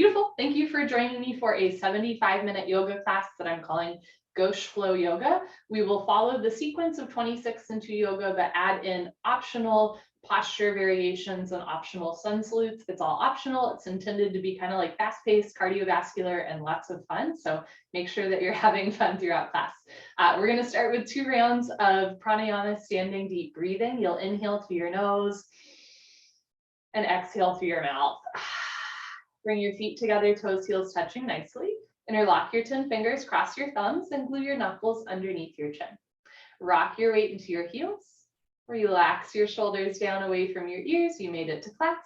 Beautiful. Thank you for joining me for a 75-minute yoga class that I'm calling Ghosh Flow Yoga. We will follow the sequence of 26 into yoga, but add in optional posture variations and optional sun salutes. It's all optional. It's intended to be kind of like fast-paced, cardiovascular, and lots of fun. So make sure that you're having fun throughout class. We're going to start with 2 rounds of pranayama, standing deep breathing. You'll inhale through your nose and exhale through your mouth. Bring your feet together, toes, heels touching nicely. Interlock your 10 fingers, cross your thumbs, and glue your knuckles underneath your chin. Rock your weight into your heels. Relax your shoulders down away from your ears. You made it to class.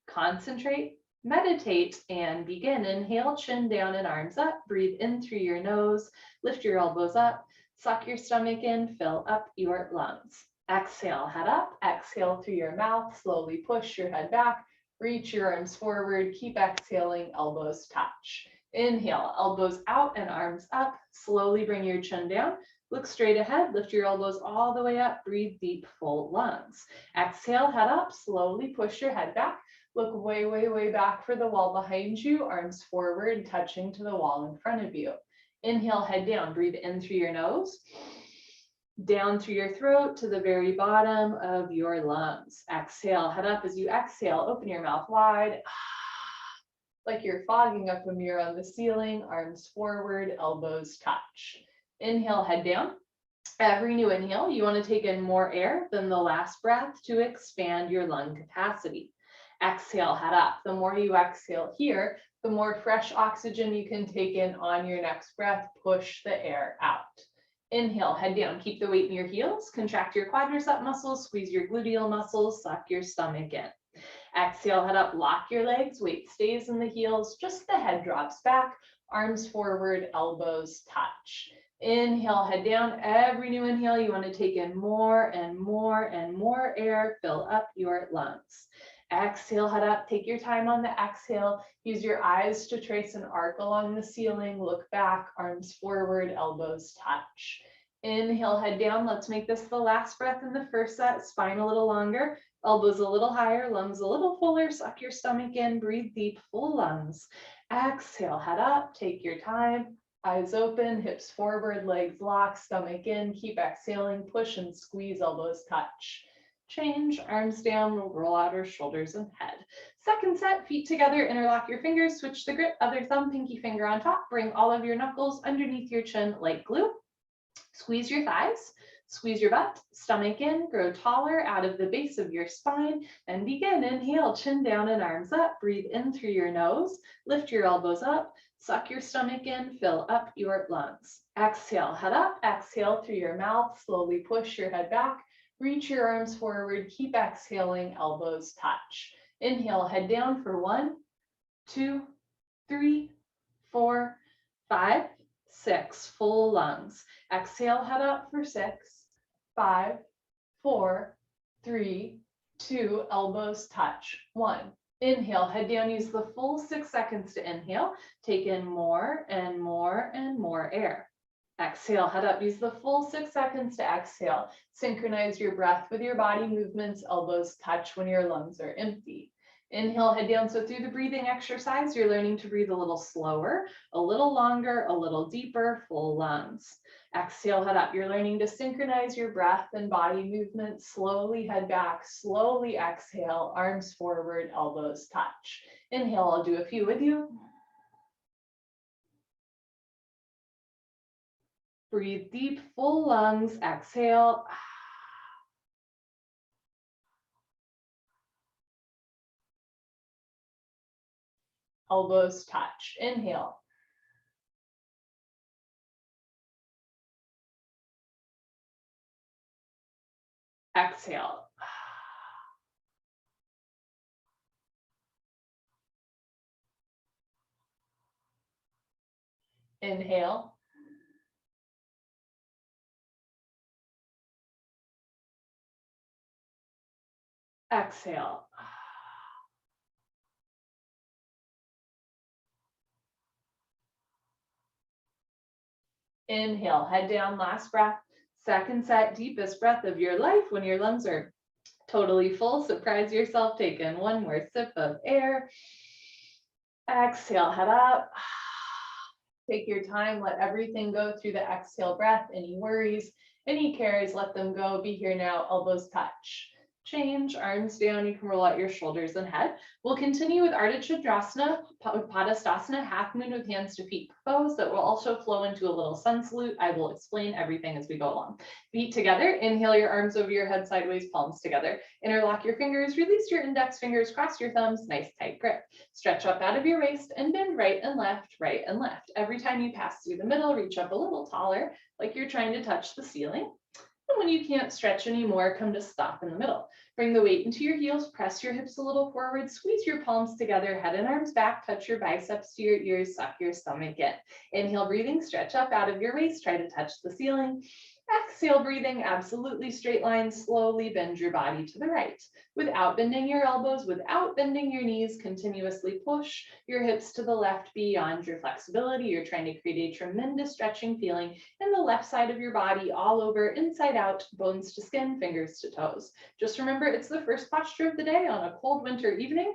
Concentrate, meditate, and begin. Inhale, chin down and arms up. Breathe in through your nose. Lift your elbows up. Suck your stomach in. Fill up your lungs. Exhale, head up. Exhale through your mouth. Slowly push your head back. Reach your arms forward. Keep exhaling, elbows touch. Inhale, elbows out and arms up. Slowly bring your chin down. Look straight ahead. Lift your elbows all the way up. Breathe deep, full lungs. Exhale, head up. Slowly push your head back. Look way, way, way back for the wall behind you. Arms forward, touching to the wall in front of you. Inhale, head down. Breathe in through your nose. Down through your throat to the very bottom of your lungs. Exhale, head up. As you exhale, open your mouth wide, like you're fogging up a mirror on the ceiling. Arms forward, elbows touch. Inhale, head down. Every new inhale, you want to take in more air than the last breath to expand your lung capacity. Exhale, head up. The more you exhale here, the more fresh oxygen you can take in on your next breath. Push the air out. Inhale, head down, keep the weight in your heels, contract your quadricep muscles, squeeze your gluteal muscles, suck your stomach in. Exhale, head up, lock your legs, weight stays in the heels, just the head drops back, arms forward, elbows touch. Inhale, head down. Every new inhale, you want to take in more and more and more air, fill up your lungs. Exhale, head up, take your time on the exhale. Use your eyes to trace an arc along the ceiling. Look back, arms forward, elbows touch. Inhale, head down. Let's make this the last breath in the first set. Spine a little longer, elbows a little higher, lungs a little fuller. Suck your stomach in, breathe deep, full lungs. Exhale, head up, take your time. Eyes open, hips forward, legs locked, stomach in. Keep exhaling, push and squeeze, elbows touch. Change, arms down, we'll roll out our shoulders and head. Second set, feet together, interlock your fingers, switch the grip, other thumb, pinky finger on top, bring all of your knuckles underneath your chin like glue. Squeeze your thighs, squeeze your butt, stomach in, grow taller out of the base of your spine, and begin. Inhale, chin down and arms up, breathe in through your nose, lift your elbows up, suck your stomach in, fill up your lungs. Exhale, head up, exhale through your mouth, slowly push your head back. Reach your arms forward, keep exhaling, elbows touch. Inhale, head down for 1, 2, 3, 4, 5, 6, full lungs. Exhale, head up for 6, 5, 4, 3, 2, elbows touch. 1. Inhale, head down, use the full 6 seconds to inhale. Take in more and more and more air. Exhale, head up, use the full 6 seconds to exhale. Synchronize your breath with your body movements, elbows touch when your lungs are empty. Inhale, head down. So through the breathing exercise, you're learning to breathe a little slower, a little longer, a little deeper, full lungs. Exhale, head up. You're learning to synchronize your breath and body movement. Slowly head back, slowly exhale, arms forward, elbows touch. Inhale, I'll do a few with you. Breathe deep, full lungs, exhale. Elbows touch. Inhale. Exhale. Inhale. Exhale. Inhale, head down, last breath. Second set, deepest breath of your life. When your lungs are totally full, surprise yourself. Take in one more sip of air. Exhale, head up. Take your time, let everything go through the exhale breath. Any worries, any cares, let them go. Be here now, elbows touch. Change, arms down, you can roll out your shoulders and head. We'll continue with Ardha Chadrasana, Padasthasana, half moon with hands to feet pose that will also flow into a little sun salute. I will explain everything as we go along. Feet together, inhale your arms over your head sideways, palms together. Interlock your fingers, release your index fingers, cross your thumbs, nice tight grip. Stretch up out of your waist and bend right and left, right and left. Every time you pass through the middle, reach up a little taller, like you're trying to touch the ceiling. And when you can't stretch anymore, come to stop in the middle. Bring the weight into your heels, press your hips a little forward, squeeze your palms together, head and arms back, touch your biceps to your ears, suck your stomach in. Inhale, breathing, stretch up out of your waist, try to touch the ceiling. Exhale, breathing, absolutely straight line, slowly bend your body to the right. Without bending your elbows, without bending your knees, continuously push your hips to the left beyond your flexibility. You're trying to create a tremendous stretching feeling in the left side of your body, all over, inside out, bones to skin, fingers to toes. Just remember, it's the first posture of the day on a cold winter evening.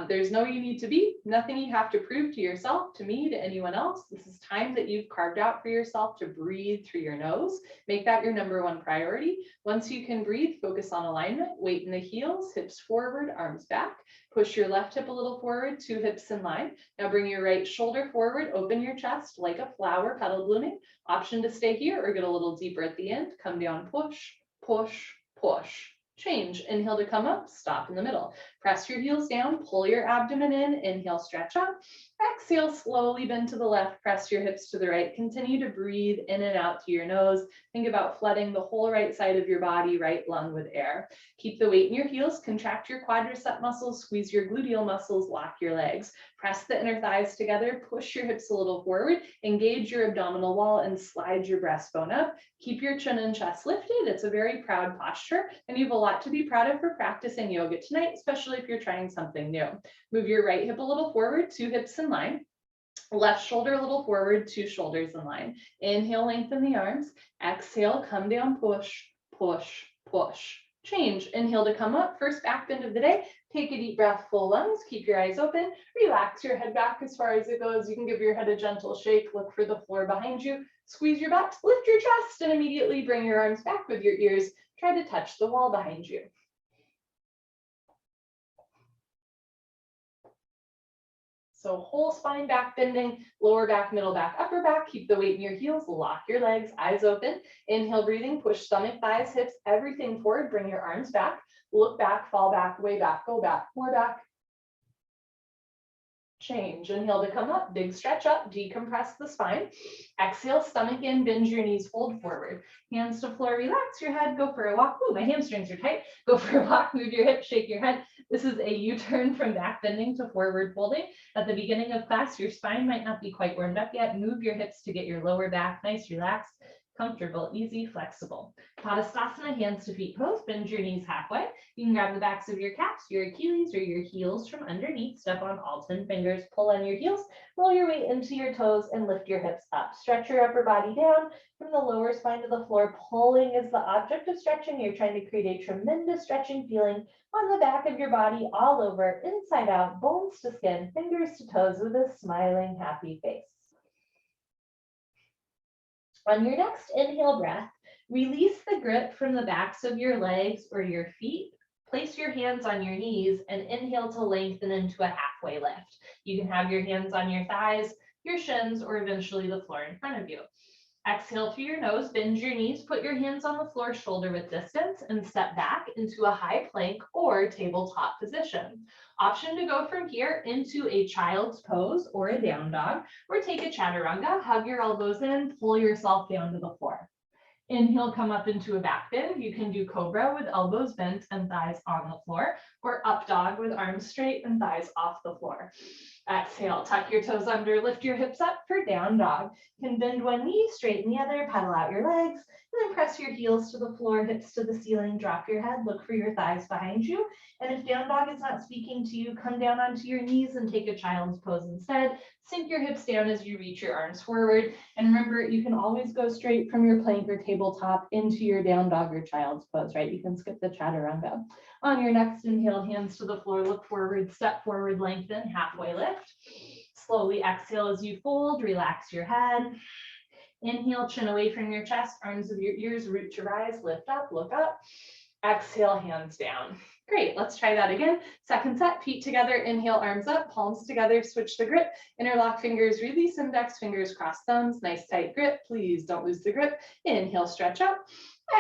There's no you need to be, nothing you have to prove to yourself, to me, to anyone else. This is time that you've carved out for yourself to breathe through your nose. Make that your number one priority. Once you can breathe, focus on alignment, weight in the heels, hips forward, arms back. Push your left hip a little forward, two hips in line. Now bring your right shoulder forward, open your chest like a flower petal blooming. Option to stay here or get a little deeper at the end. Come down, push, push, push. Change, inhale to come up, stop in the middle. Press your heels down, pull your abdomen in, inhale, stretch up. Exhale, slowly bend to the left, press your hips to the right. Continue to breathe in and out through your nose. Think about flooding the whole right side of your body, right lung with air. Keep the weight in your heels, contract your quadricep muscles, squeeze your gluteal muscles, lock your legs. Press the inner thighs together, push your hips a little forward, engage your abdominal wall and slide your breastbone up. Keep your chin and chest lifted. It's a very proud posture and you have a lot to be proud of for practicing yoga tonight, especially if you're trying something new. Move your right hip a little forward, two hips in line. Left shoulder a little forward, two shoulders in line. Inhale, lengthen the arms. Exhale, come down, push, push, push. Change, inhale to come up, first back bend of the day. Take a deep breath, full lungs, keep your eyes open. Relax your head back as far as it goes. You can give your head a gentle shake, look for the floor behind you. Squeeze your butt, lift your chest, and immediately bring your arms back with your ears. Try to touch the wall behind you. So whole spine back bending, lower back, middle back, upper back. Keep the weight in your heels, lock your legs, eyes open. Inhale, breathing, push stomach, thighs, hips, everything forward. Bring your arms back, look back, fall back, way back, go back, more back. Change, inhale to come up, big stretch up, decompress the spine. Exhale, stomach in, bend your knees, fold forward. Hands to floor, relax your head, go for a walk. Ooh, my hamstrings are tight. Go for a walk, move your hips, shake your head. This is a U-turn from back bending to forward folding. At the beginning of class, your spine might not be quite warmed up yet. Move your hips to get your lower back nice, relaxed, comfortable, easy, flexible. Padastasana, hands to feet pose, bend your knees halfway. You can grab the backs of your calves, your Achilles, or your heels from underneath. Step on all 10 fingers, pull on your heels, roll your weight into your toes, and lift your hips up. Stretch your upper body down from the lower spine to the floor. Pulling is the object of stretching. You're trying to create a tremendous stretching feeling on the back of your body, all over, inside out, bones to skin, fingers to toes, with a smiling, happy face. On your next inhale breath, release the grip from the backs of your legs or your feet. Place your hands on your knees and inhale to lengthen into a halfway lift. You can have your hands on your thighs, your shins, or eventually the floor in front of you. Exhale through your nose, bend your knees, put your hands on the floor shoulder width distance, and step back into a high plank or tabletop position. Option to go from here into a child's pose or a down dog, or take a chaturanga, hug your elbows in, pull yourself down to the floor. Inhale, come up into a back bend. You can do cobra with elbows bent and thighs on the floor, or up dog with arms straight and thighs off the floor. Exhale, tuck your toes under, lift your hips up for down dog. You can bend one knee, straighten the other, pedal out your legs, and then press your heels to the floor, hips to the ceiling, drop your head, look for your thighs behind you. And if down dog is not speaking to you, come down onto your knees and take a child's pose instead. Sink your hips down as you reach your arms forward. And remember, you can always go straight from your plank or tabletop into your down dog or child's pose, right? You can skip the chaturanga. On your next inhale, hands to the floor, look forward, step forward, lengthen, halfway lift. Slowly exhale as you fold, relax your head. Inhale, chin away from your chest, arms with your ears, root to rise, lift up, look up. Exhale, hands down. Great, let's try that again. Second set, feet together, inhale, arms up, palms together, switch the grip, interlock fingers, release index fingers, cross thumbs, nice tight grip, please don't lose the grip. Inhale, stretch up.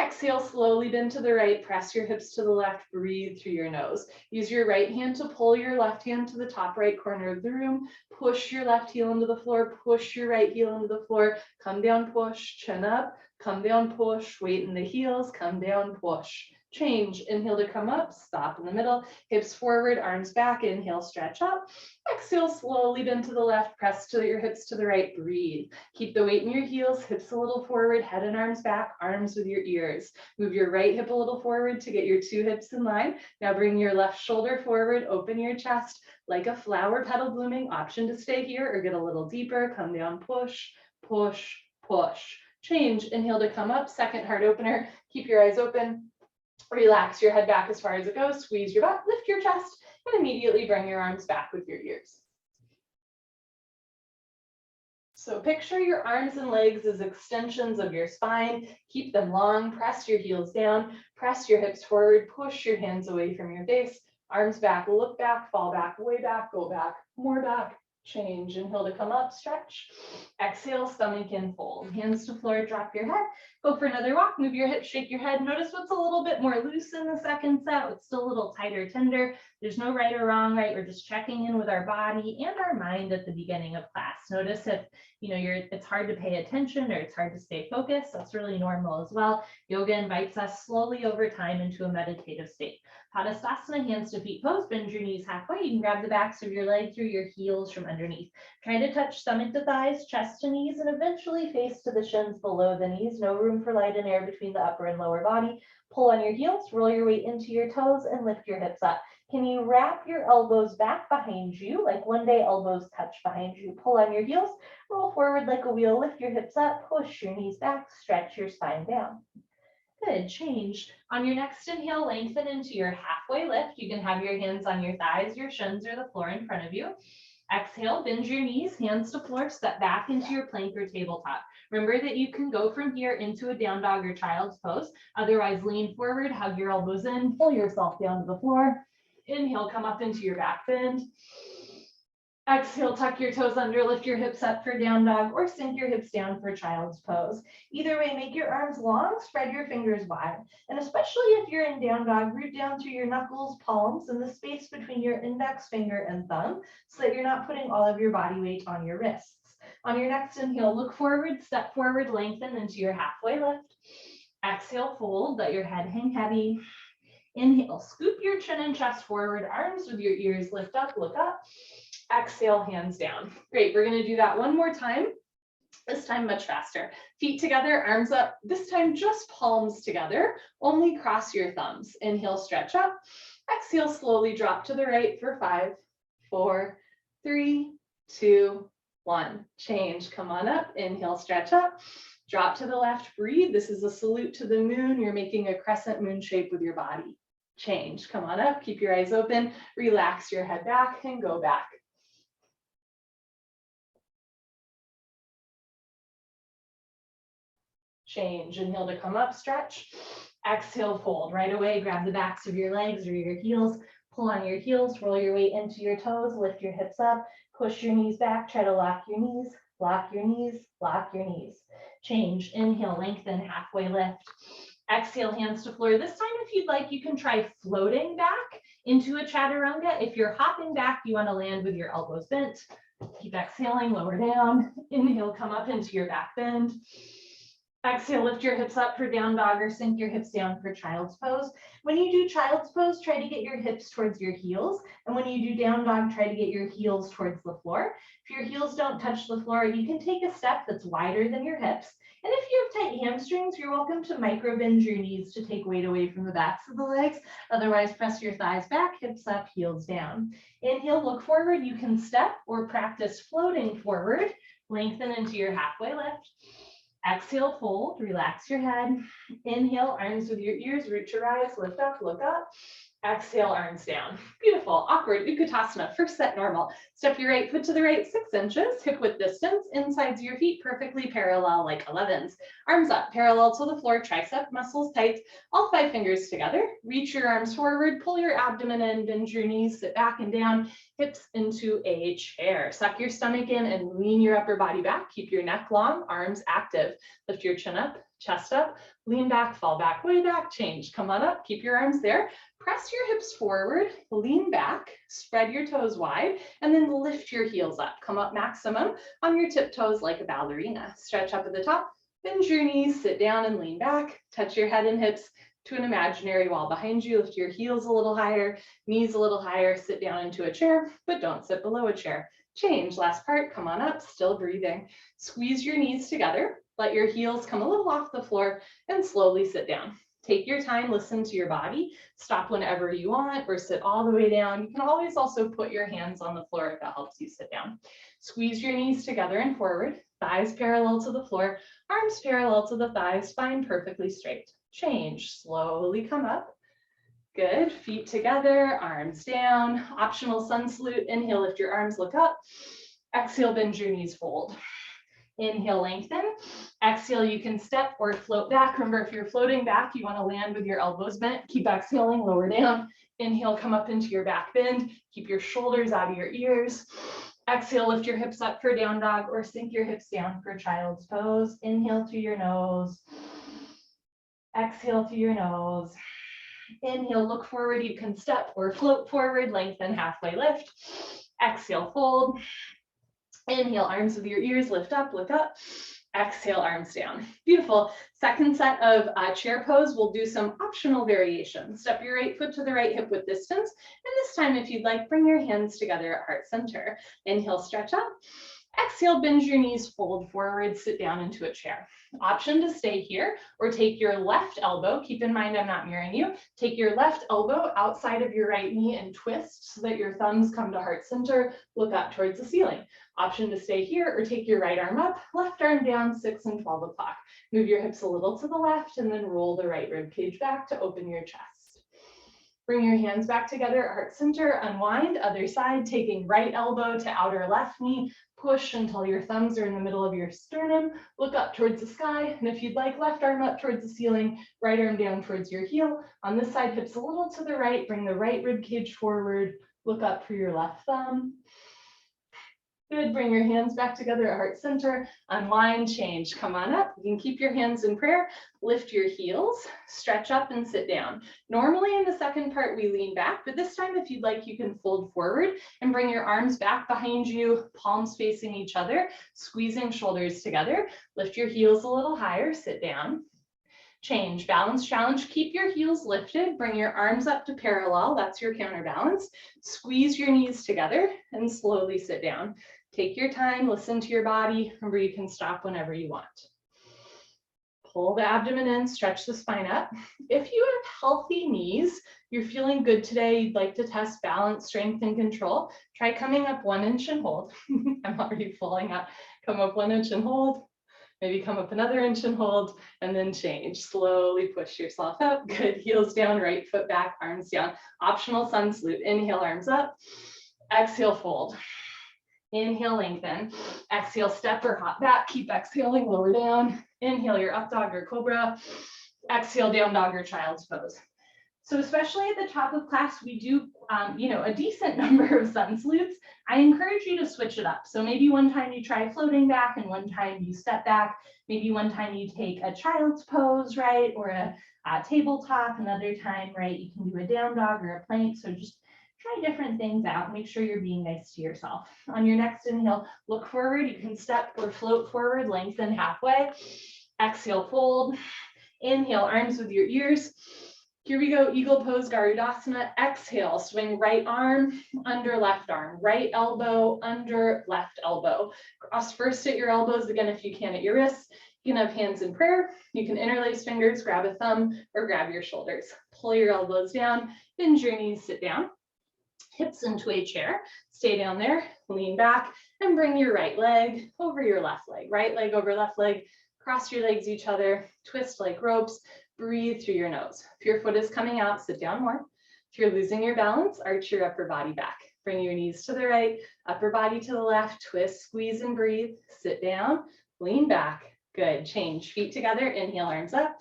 Exhale, slowly bend to the right, press your hips to the left, breathe through your nose. Use your right hand to pull your left hand to the top right corner of the room, push your left heel into the floor, push your right heel into the floor, come down, push, chin up, come down, push, weight in the heels, come down, push. Change, inhale to come up, stop in the middle, hips forward, arms back, inhale, stretch up. Exhale, slowly bend to the left, press to your hips to the right, breathe. Keep the weight in your heels, hips a little forward, head and arms back, arms with your ears. Move your right hip a little forward to get your two hips in line. Now bring your left shoulder forward, open your chest like a flower petal blooming, option to stay here or get a little deeper, come down, push, push, push. Change, inhale to come up, second heart opener, keep your eyes open. Relax your head back as far as it goes, squeeze your butt, lift your chest, and immediately bring your arms back with your ears. So picture your arms and legs as extensions of your spine. Keep them long, press your heels down, press your hips forward, push your hands away from your face, arms back, look back, fall back, way back, go back, more back. Change, inhale to come up, stretch. Exhale, stomach in, fold. Hands to floor, drop your head. Go for another walk, move your hips, shake your head. Notice what's a little bit more loose in the second set. It's still a little tighter, tender. There's no right or wrong, right? We're just checking in with our body and our mind at the beginning of class. Notice if it's hard to pay attention or it's hard to stay focused. That's really normal as well. Yoga invites us slowly over time into a meditative state. Padasthasana, hands to feet pose, bend your knees halfway. You can grab the backs of your legs through your heels from underneath. Try to touch stomach to thighs, chest to knees, and eventually face to the shins below the knees. No room for light and air between the upper and lower body. Pull on your heels, roll your weight into your toes, and lift your hips up. Can you wrap your elbows back behind you, like one day elbows touch behind you? Pull on your heels, roll forward like a wheel, lift your hips up, push your knees back, stretch your spine down. Good, change. On your next inhale, lengthen into your halfway lift. You can have your hands on your thighs, your shins, or the floor in front of you. Exhale, bend your knees, hands to floor, step back into your plank or tabletop. Remember that you can go from here into a down dog or child's pose. Otherwise, lean forward, hug your elbows in, pull yourself down to the floor. Inhale, come up into your back bend. Exhale, tuck your toes under, lift your hips up for down dog, or sink your hips down for child's pose. Either way, make your arms long, spread your fingers wide. And especially if you're in down dog, root down through your knuckles, palms, and the space between your index finger and thumb, so that you're not putting all of your body weight on your wrists. On your next inhale, look forward, step forward, lengthen into your halfway lift. Exhale, fold, let your head hang heavy. Inhale, scoop your chin and chest forward, arms with your ears, lift up, look up. Exhale, hands down. Great, we're gonna do that one more time. This time much faster. Feet together, arms up. This time just palms together, only cross your thumbs. Inhale, stretch up. Exhale, slowly drop to the right for 5, 4, 3, 2, 1. Change, come on up. Inhale, stretch up. Drop to the left, breathe. This is a salute to the moon. You're making a crescent moon shape with your body. Change, come on up, keep your eyes open, relax your head back and go back. Change, inhale to come up, stretch. Exhale, fold. Right away, grab the backs of your legs or your heels, pull on your heels, roll your weight into your toes, lift your hips up, push your knees back, try to lock your knees, lock your knees, lock your knees. Change, inhale, lengthen, halfway lift. Exhale, hands to floor. This time, if you'd like, you can try floating back into a chaturanga. If you're hopping back, you want to land with your elbows bent. Keep exhaling, lower down. Inhale, come up into your back bend. Exhale, lift your hips up for down dog or sink your hips down for child's pose. When you do child's pose, try to get your hips towards your heels. And when you do down dog, try to get your heels towards the floor. If your heels don't touch the floor, you can take a step that's wider than your hips. And if you have tight hamstrings, you're welcome to micro bend your knees to take weight away from the backs of the legs. Otherwise, press your thighs back, hips up, heels down. Inhale, look forward. You can step or practice floating forward. Lengthen into your halfway lift. Exhale, fold, relax your head. Inhale, arms with your ears, root to rise, lift up, look up. Exhale, arms down. Beautiful. Awkward. Utkatasana. First set normal. Step your right foot to the right 6 inches. Hip width distance. Insides of your feet perfectly parallel like 11s. Arms up, parallel to the floor. Tricep muscles tight. All 5 fingers together. Reach your arms forward. Pull your abdomen in. Bend your knees. Sit back and down. Hips into a chair. Suck your stomach in and lean your upper body back. Keep your neck long. Arms active. Lift your chin up. Chest up. Lean back. Fall back. Way back. Change. Come on up. Keep your arms there. Press your hips forward, lean back, spread your toes wide, and then lift your heels up. Come up maximum on your tiptoes like a ballerina. Stretch up at the top, bend your knees, sit down and lean back. Touch your head and hips to an imaginary wall behind you. Lift your heels a little higher, knees a little higher, sit down into a chair, but don't sit below a chair. Change. Last part, come on up, still breathing. Squeeze your knees together. Let your heels come a little off the floor and slowly sit down. Take your time, listen to your body, stop whenever you want or sit all the way down. You can always also put your hands on the floor if that helps you sit down. Squeeze your knees together and forward, thighs parallel to the floor, arms parallel to the thighs, spine perfectly straight. Change, slowly come up. Good, feet together, arms down. Optional sun salute, inhale, lift your arms, look up. Exhale, bend your knees, fold. Inhale, lengthen. Exhale, you can step or float back. Remember, if you're floating back, you want to land with your elbows bent. Keep exhaling, lower down. Inhale, come up into your back bend. Keep your shoulders out of your ears. Exhale, lift your hips up for down dog or sink your hips down for child's pose. Inhale to your nose. Exhale to your nose. Inhale, look forward. You can step or float forward, lengthen, halfway lift. Exhale, fold. Inhale, arms with your ears, lift up, look up. Exhale, arms down. Beautiful. Second set of chair pose, we'll do some optional variations. Step your right foot to the right hip width distance. And this time, if you'd like, bring your hands together at heart center. Inhale, stretch up. Exhale, bend your knees, fold forward, sit down into a chair. Option to stay here or take your left elbow. Keep in mind, I'm not mirroring you. Take your left elbow outside of your right knee and twist so that your thumbs come to heart center. Look up towards the ceiling. Option to stay here or take your right arm up, left arm down, 6 and 12 o'clock. Move your hips a little to the left and then roll the right rib cage back to open your chest. Bring your hands back together at heart center, unwind, other side, taking right elbow to outer left knee, push until your thumbs are in the middle of your sternum, look up towards the sky, and if you'd like, left arm up towards the ceiling, right arm down towards your heel. On this side, hips a little to the right, bring the right rib cage forward, look up for your left thumb. Good, bring your hands back together at heart center, unwind, change, come on up. You can keep your hands in prayer, lift your heels, stretch up and sit down. Normally in the second part, we lean back, but this time, if you'd like, you can fold forward and bring your arms back behind you, palms facing each other, squeezing shoulders together. Lift your heels a little higher, sit down. Change, balance challenge, keep your heels lifted, bring your arms up to parallel, that's your counterbalance. Squeeze your knees together and slowly sit down. Take your time, listen to your body. Remember, you can stop whenever you want. Pull the abdomen in, stretch the spine up. If you have healthy knees, you're feeling good today, you'd like to test balance, strength, and control, try coming up 1 inch and hold. I'm already pulling up. Come up 1 inch and hold. Maybe come up another inch and hold, and then change. Slowly push yourself up. Good, heels down, right foot back, arms down. Optional sun salute. Inhale, arms up. Exhale, fold. Inhale, lengthen. Exhale, step or hop back. Keep exhaling, lower down. Inhale, your up dog or cobra. Exhale, down dog or child's pose. So especially at the top of class, we do, a decent number of sun salutes. I encourage you to switch it up. So maybe one time you try floating back and one time you step back. Maybe one time you take a child's pose, right? Or a tabletop. Another time, right? You can do a down dog or a plank. So just try different things out. Make sure you're being nice to yourself. On your next inhale, look forward. You can step or float forward, lengthen halfway. Exhale, fold. Inhale, arms with your ears. Here we go, eagle pose, Garudasana. Exhale, swing right arm under left arm, right elbow under left elbow. Cross first at your elbows, again, if you can at your wrists. You can have hands in prayer. You can interlace fingers, grab a thumb, or grab your shoulders. Pull your elbows down, bend your knees, sit down. Hips into a chair, stay down there, lean back, and bring your right leg over your left leg. Right leg over left leg, cross your legs each other, twist like ropes. Breathe through your nose. If your foot is coming out, sit down more. If you're losing your balance, arch your upper body back. Bring your knees to the right, upper body to the left, twist, squeeze, and breathe. Sit down, lean back. Good. Change. Feet together. Inhale, arms up.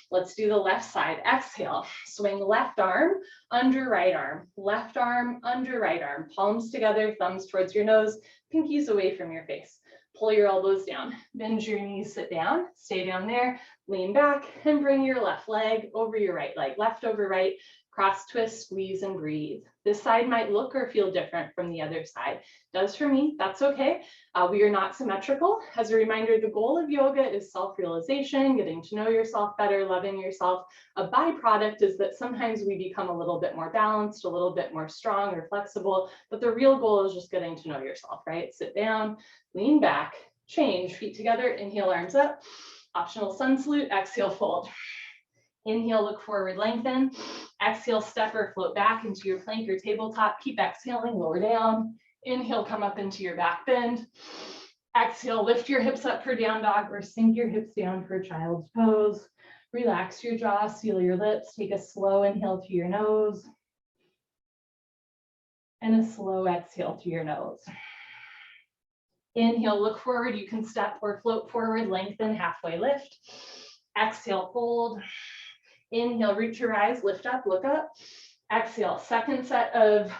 Let's do the left side. Exhale. Swing left arm under right arm. Left arm under right arm. Palms together, thumbs towards your nose, pinkies away from your face. Pull your elbows down. Bend your knees, sit down. Stay down there. Lean back and bring your left leg over your right leg. Left over right. Cross, twist, squeeze, and breathe. This side might look or feel different from the other side. Does for me, that's okay. We are not symmetrical. As a reminder, the goal of yoga is self-realization, getting to know yourself better, loving yourself. A byproduct is that sometimes we become a little bit more balanced, a little bit more strong or flexible, but the real goal is just getting to know yourself, right? Sit down, lean back, change, feet together, inhale, arms up. Optional sun salute, exhale, fold. Inhale, look forward, lengthen. Exhale, step or float back into your plank or tabletop. Keep exhaling, lower down. Inhale, come up into your back bend. Exhale, lift your hips up for down dog or sink your hips down for child's pose. Relax your jaw, seal your lips. Take a slow inhale to your nose and a slow exhale to your nose. Inhale, look forward. You can step or float forward, lengthen, halfway lift. Exhale, fold. Inhale, root your eyes, lift up, look up. Exhale, second set of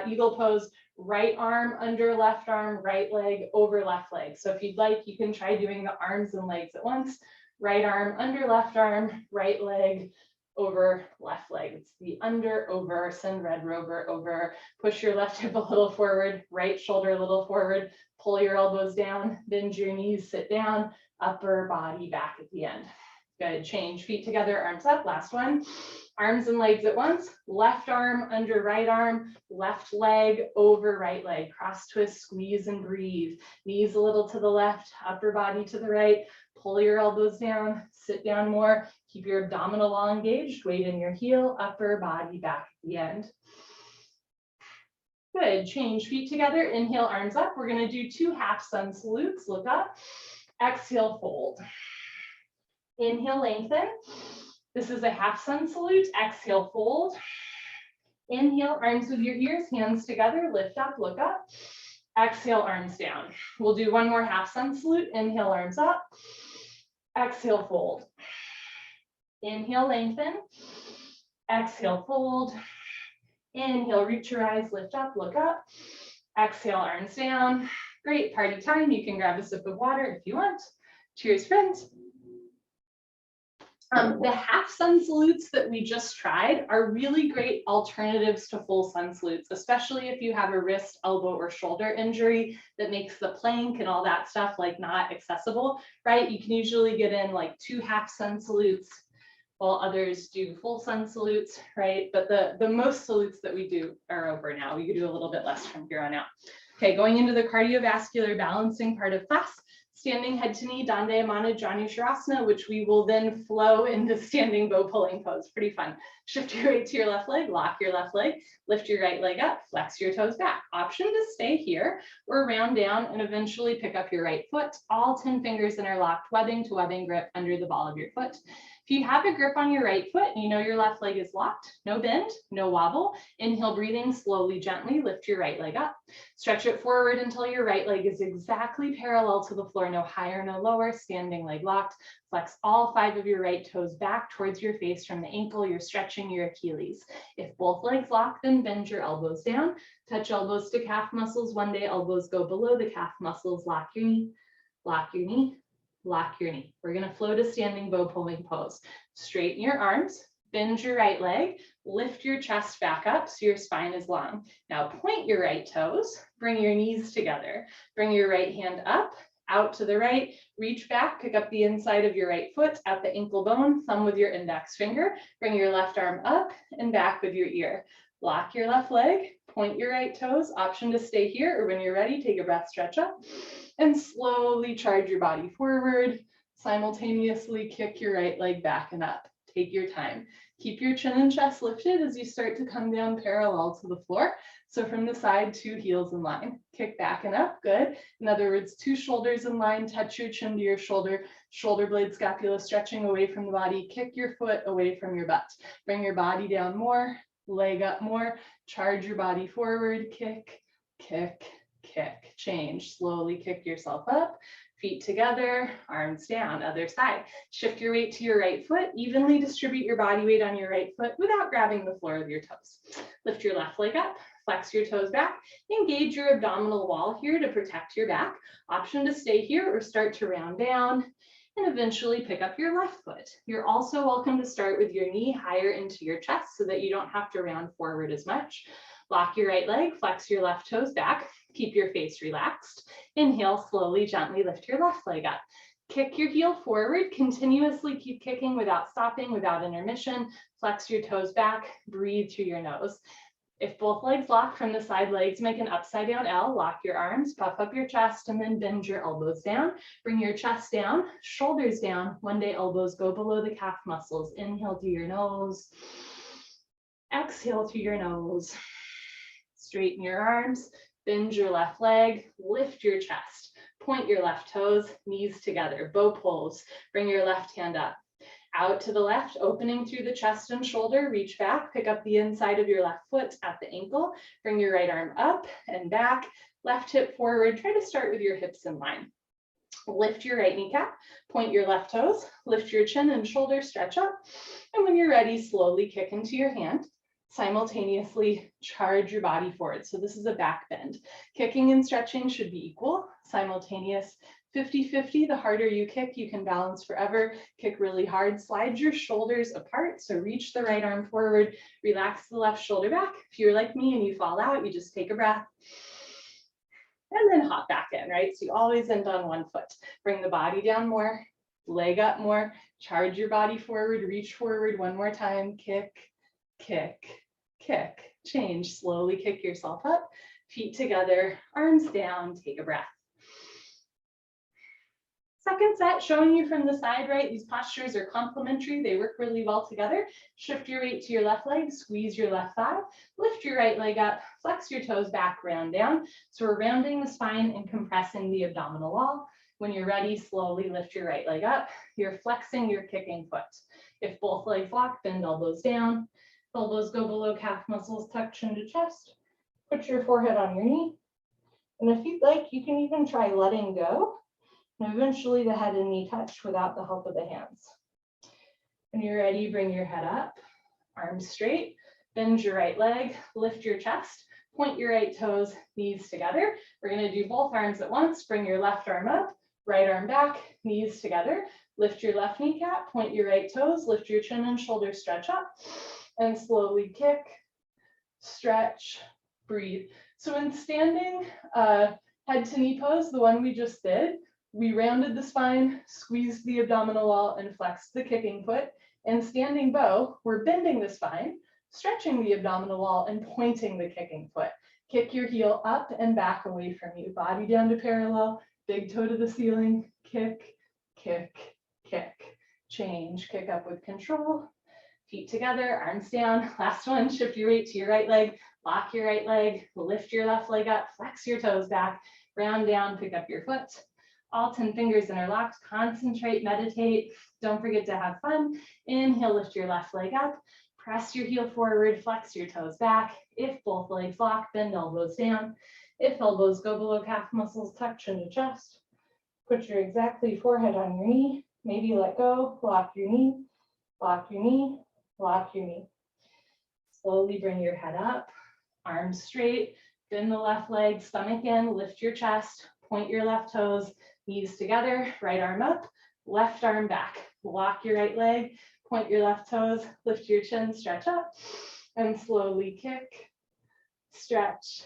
eagle pose, right arm under left arm, right leg over left leg. So if you'd like, you can try doing the arms and legs at once. Right arm under left arm, right leg over left leg. It's the under, over, send red rover, over. Push your left hip a little forward, right shoulder a little forward. Pull your elbows down, bend your knees, sit down, upper body back at the end. Good. Change. Feet together, arms up. Last one. Arms and legs at once. Left arm under right arm. Left leg over right leg. Cross twist, squeeze, and breathe. Knees a little to the left. Upper body to the right. Pull your elbows down. Sit down more. Keep your abdominal wall engaged. Weight in your heel. Upper body back at the end. Good. Change. Feet together. Inhale, arms up. We're going to do 2 half sun salutes. Look up. Exhale, fold. Inhale, lengthen. This is a half sun salute. Exhale, fold. Inhale, arms with your ears, hands together, lift up, look up. Exhale, arms down. We'll do one more half sun salute. Inhale, arms up. Exhale, fold. Inhale, lengthen. Exhale, fold. Inhale, reach your eyes, lift up, look up. Exhale, arms down. Great, party time. You can grab a sip of water if you want. Cheers, friends. The half sun salutes that we just tried are really great alternatives to full sun salutes, especially if you have a wrist, elbow, or shoulder injury that makes the plank and all that stuff like not accessible, right? You can usually get in like 2 half sun salutes while others do full sun salutes, right? But the most salutes that we do are over now. We could do a little bit less from here on out. Okay, going into the cardiovascular balancing part of class. Standing head to knee, Dandayamana Janushirasana, which we will then flow into standing bow pulling pose. Pretty fun. Shift your weight to your left leg, lock your left leg, lift your right leg up, flex your toes back. Option to stay here or round down and eventually pick up your right foot. All 10 fingers interlocked, webbing to webbing grip under the ball of your foot. If you have a grip on your right foot and you know your left leg is locked, no bend, no wobble. Inhale, breathing slowly, gently, lift your right leg up. Stretch it forward until your right leg is exactly parallel to the floor, no higher, no lower, standing leg locked. Flex all 5 of your right toes back towards your face from the ankle. You're stretching your Achilles. If both legs lock, then bend your elbows down. Touch elbows to calf muscles. One day elbows go below the calf muscles. Lock your knee, lock your knee, lock your knee. We're going to flow to standing bow pulling pose. Straighten your arms, bend your right leg, lift your chest back up so your spine is long. Now point your right toes, bring your knees together, bring your right hand up, out to the right, reach back, pick up the inside of your right foot at the ankle bone, thumb with your index finger, bring your left arm up and back with your ear. Lock your left leg, point your right toes, option to stay here, or when you're ready, take a breath, stretch up, and slowly charge your body forward. Simultaneously kick your right leg back and up. Take your time. Keep your chin and chest lifted as you start to come down parallel to the floor. So from the side, 2 heels in line. Kick back and up, good. In other words, 2 shoulders in line, touch your chin to your shoulder, shoulder blade scapula stretching away from the body, kick your foot away from your butt. Bring your body down more, leg up more, charge your body forward, kick, kick, kick, change, slowly kick yourself up, feet together, arms down, other side. Shift your weight to your right foot, evenly distribute your body weight on your right foot without grabbing the floor with your toes. Lift your left leg up, flex your toes back, engage your abdominal wall here to protect your back. Option to stay here or start to round down and eventually pick up your left foot. You're also welcome to start with your knee higher into your chest so that you don't have to round forward as much. Lock your right leg, flex your left toes back, keep your face relaxed. Inhale, slowly, gently lift your left leg up. Kick your heel forward, continuously keep kicking without stopping, without intermission. Flex your toes back, breathe through your nose. If both legs lock from the side legs, make an upside down L, lock your arms, puff up your chest, and then bend your elbows down. Bring your chest down, shoulders down. One day elbows go below the calf muscles. Inhale through your nose. Exhale through your nose. Straighten your arms, bend your left leg, lift your chest, point your left toes, knees together, bow pose. Bring your left hand up. Out to the left, opening through the chest and shoulder, reach back, pick up the inside of your left foot at the ankle, bring your right arm up and back, left hip forward, try to start with your hips in line. Lift your right kneecap, point your left toes, lift your chin and shoulder, stretch up, and when you're ready, slowly kick into your hand. Simultaneously charge your body forward. So this is a back bend. Kicking and stretching should be equal, simultaneous. 50-50, the harder you kick, you can balance forever. Kick really hard, slide your shoulders apart. So reach the right arm forward, relax the left shoulder back. If you're like me and you fall out, you just take a breath and then hop back in, right? So you always end on one foot. Bring the body down more, leg up more, charge your body forward, reach forward one more time, kick, kick, kick, change, slowly kick yourself up, feet together, arms down, take a breath. Second set, showing you from the side, right? These postures are complementary. They work really well together. Shift your weight to your left leg, squeeze your left thigh, lift your right leg up, flex your toes back, round down. So we're rounding the spine and compressing the abdominal wall. When you're ready, slowly lift your right leg up. You're flexing your kicking foot. If both legs lock, bend elbows down. Elbows go below calf muscles, tuck chin to chest. Put your forehead on your knee. And if you'd like, you can even try letting go. And eventually the head and knee touch without the help of the hands. When you're ready, bring your head up, arms straight, bend your right leg, lift your chest, point your right toes, knees together. We're gonna do both arms at once. Bring your left arm up, right arm back, knees together. Lift your left kneecap, point your right toes, lift your chin and shoulders, stretch up, and slowly kick, stretch, breathe. So in standing head to knee pose, the one we just did, we rounded the spine, squeezed the abdominal wall, and flexed the kicking foot. And standing bow, we're bending the spine, stretching the abdominal wall, and pointing the kicking foot. Kick your heel up and back away from you. Body down to parallel, big toe to the ceiling. Kick, kick, kick. Change, kick up with control. Feet together, arms down. Last one, shift your weight to your right leg. Lock your right leg, lift your left leg up, flex your toes back, round down, pick up your foot. All 10 fingers interlocked, concentrate, meditate. Don't forget to have fun. Inhale, lift your left leg up, press your heel forward, flex your toes back. If both legs lock, bend elbows down. If elbows go below calf muscles, tuck chin to chest. Put your exactly forehead on your knee. Maybe let go, lock your knee, lock your knee, lock your knee. Slowly bring your head up, arms straight, bend the left leg, stomach in, lift your chest, point your left toes, knees together, right arm up, left arm back. Lock your right leg, point your left toes, lift your chin, stretch up, and slowly kick, stretch,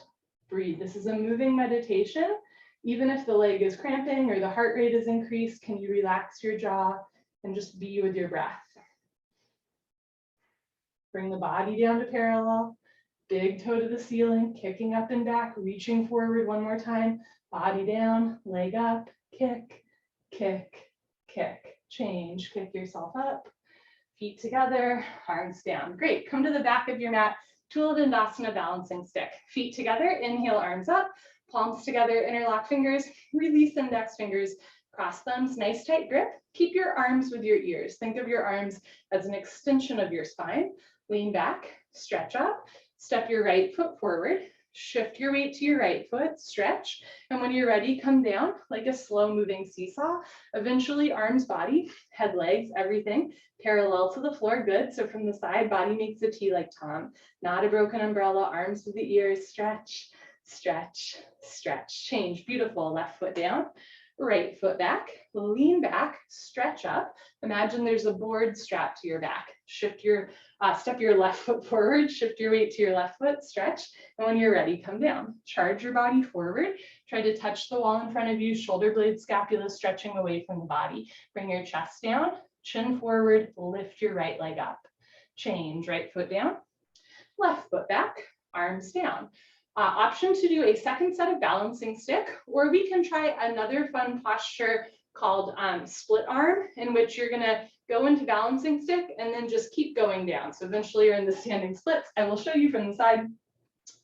breathe. This is a moving meditation. Even if the leg is cramping or the heart rate is increased, can you relax your jaw and just be with your breath? Bring the body down to parallel, big toe to the ceiling, kicking up and back, reaching forward one more time, body down, leg up, kick, kick, kick, change, kick yourself up, feet together, arms down. Great, come to the back of your mat, Dandasana balancing stick. Feet together, inhale, arms up, palms together, interlock fingers, release index fingers, cross thumbs, nice tight grip. Keep your arms with your ears. Think of your arms as an extension of your spine. lean back, stretch up, step your right foot forward, shift your weight to your right foot, stretch, and when you're ready, come down like a slow moving seesaw. Eventually, arms, body, head, legs, everything parallel to the floor. Good. So from the side, body makes a T like Tom, not a broken umbrella, arms to the ears, stretch, stretch, stretch, change. Beautiful. Left foot down, right foot back, lean back, stretch up. Imagine there's a board strapped to your back. Shift your, step your left foot forward, shift your weight to your left foot, stretch. And when you're ready, come down. Charge your body forward. Try to touch the wall in front of you, shoulder blades, scapula stretching away from the body. Bring your chest down, chin forward, lift your right leg up. Change, right foot down, left foot back, arms down. Option to do a second set of balancing stick, or we can try another fun posture called split arm, in which you're gonna go into balancing stick and then just keep going down. So eventually you're in the standing splits. I will show you from the side.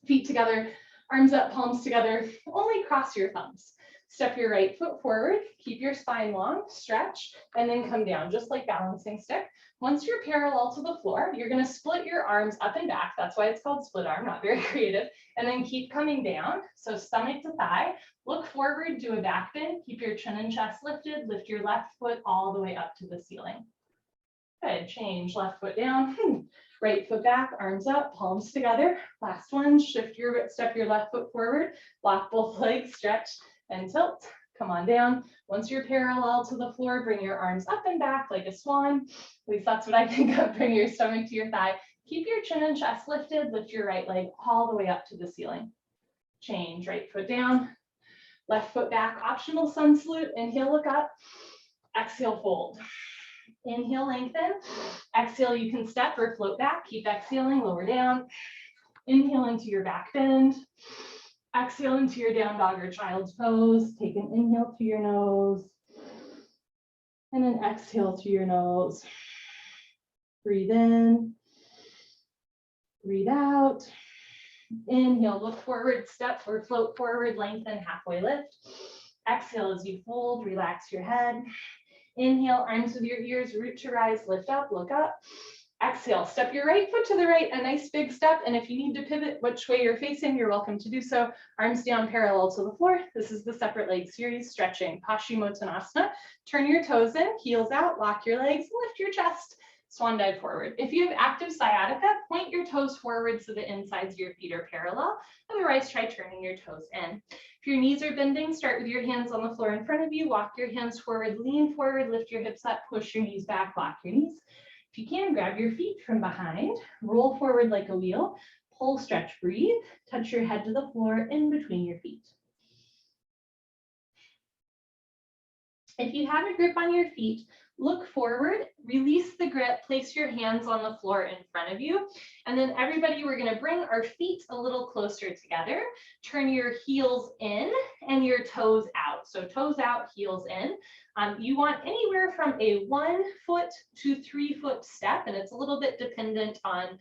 Feet together, arms up, palms together, only cross your thumbs. Step your right foot forward, keep your spine long, stretch, and then come down, just like balancing stick. Once you're parallel to the floor, you're gonna split your arms up and back. That's why it's called split arm, not very creative. And then keep coming down. So stomach to thigh, look forward, do a back bend, keep your chin and chest lifted, lift your left foot all the way up to the ceiling. Good, change, left foot down, right foot back, arms up, palms together. Last one, step your left foot forward, lock both legs, stretch and tilt. Come on down. Once you're parallel to the floor, bring your arms up and back like a swan. At least that's what I think of. Bring your stomach to your thigh. Keep your chin and chest lifted. Lift your right leg all the way up to the ceiling. Change, right foot down, left foot back, optional sun salute. Inhale, look up. Exhale, fold. Inhale, lengthen. Exhale, you can step or float back. Keep exhaling, lower down. Inhale into your back bend. Exhale into your down dog or child's pose. Take an inhale to your nose. And then exhale to your nose. Breathe in. Breathe out. Inhale, look forward, step or float forward, lengthen, halfway lift. Exhale as you fold, relax your head. Inhale, arms with your ears, root to rise, lift up, look up. Exhale, step your right foot to the right, a nice big step. And if you need to pivot which way you're facing, you're welcome to do so. Arms down parallel to the floor. This is the separate leg series, stretching, Paschimottanasana. Turn your toes in, heels out, lock your legs, lift your chest, swan dive forward. If you have active sciatica, point your toes forward so the insides of your feet are parallel. Otherwise, try turning your toes in. If your knees are bending, start with your hands on the floor in front of you, walk your hands forward, lean forward, lift your hips up, push your knees back, lock your knees. If you can, grab your feet from behind, roll forward like a wheel, pull, stretch, breathe, touch your head to the floor in between your feet. If you have a grip on your feet, look forward, release the grip, place your hands on the floor in front of you. And then everybody, we're gonna bring our feet a little closer together. Turn your heels in and your toes out. So toes out, heels in. You want anywhere from a 1 foot to 3 foot step, and it's a little bit dependent on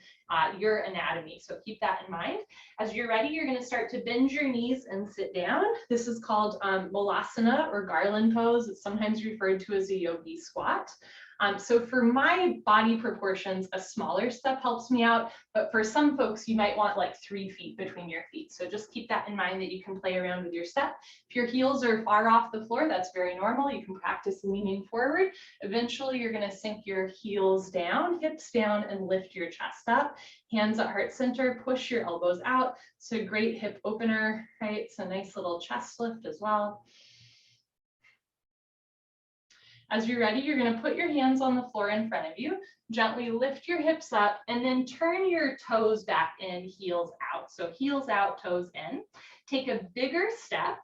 your anatomy. So keep that in mind. As you're ready, you're gonna start to bend your knees and sit down. This is called Malasana or garland pose. It's sometimes referred to as a Yogi Squat. So for my body proportions, a smaller step helps me out, but for some folks, you might want like 3 feet between your feet. So just keep that in mind that you can play around with your step. If your heels are far off the floor, that's very normal. You can practice leaning forward. Eventually, you're gonna sink your heels down, hips down, and lift your chest up. Hands at heart center, push your elbows out. It's a great hip opener, right? It's a nice little chest lift as well. As you're ready, you're going to put your hands on the floor in front of you, gently lift your hips up, and then turn your toes back in, heels out. So heels out, toes in. Take a bigger step.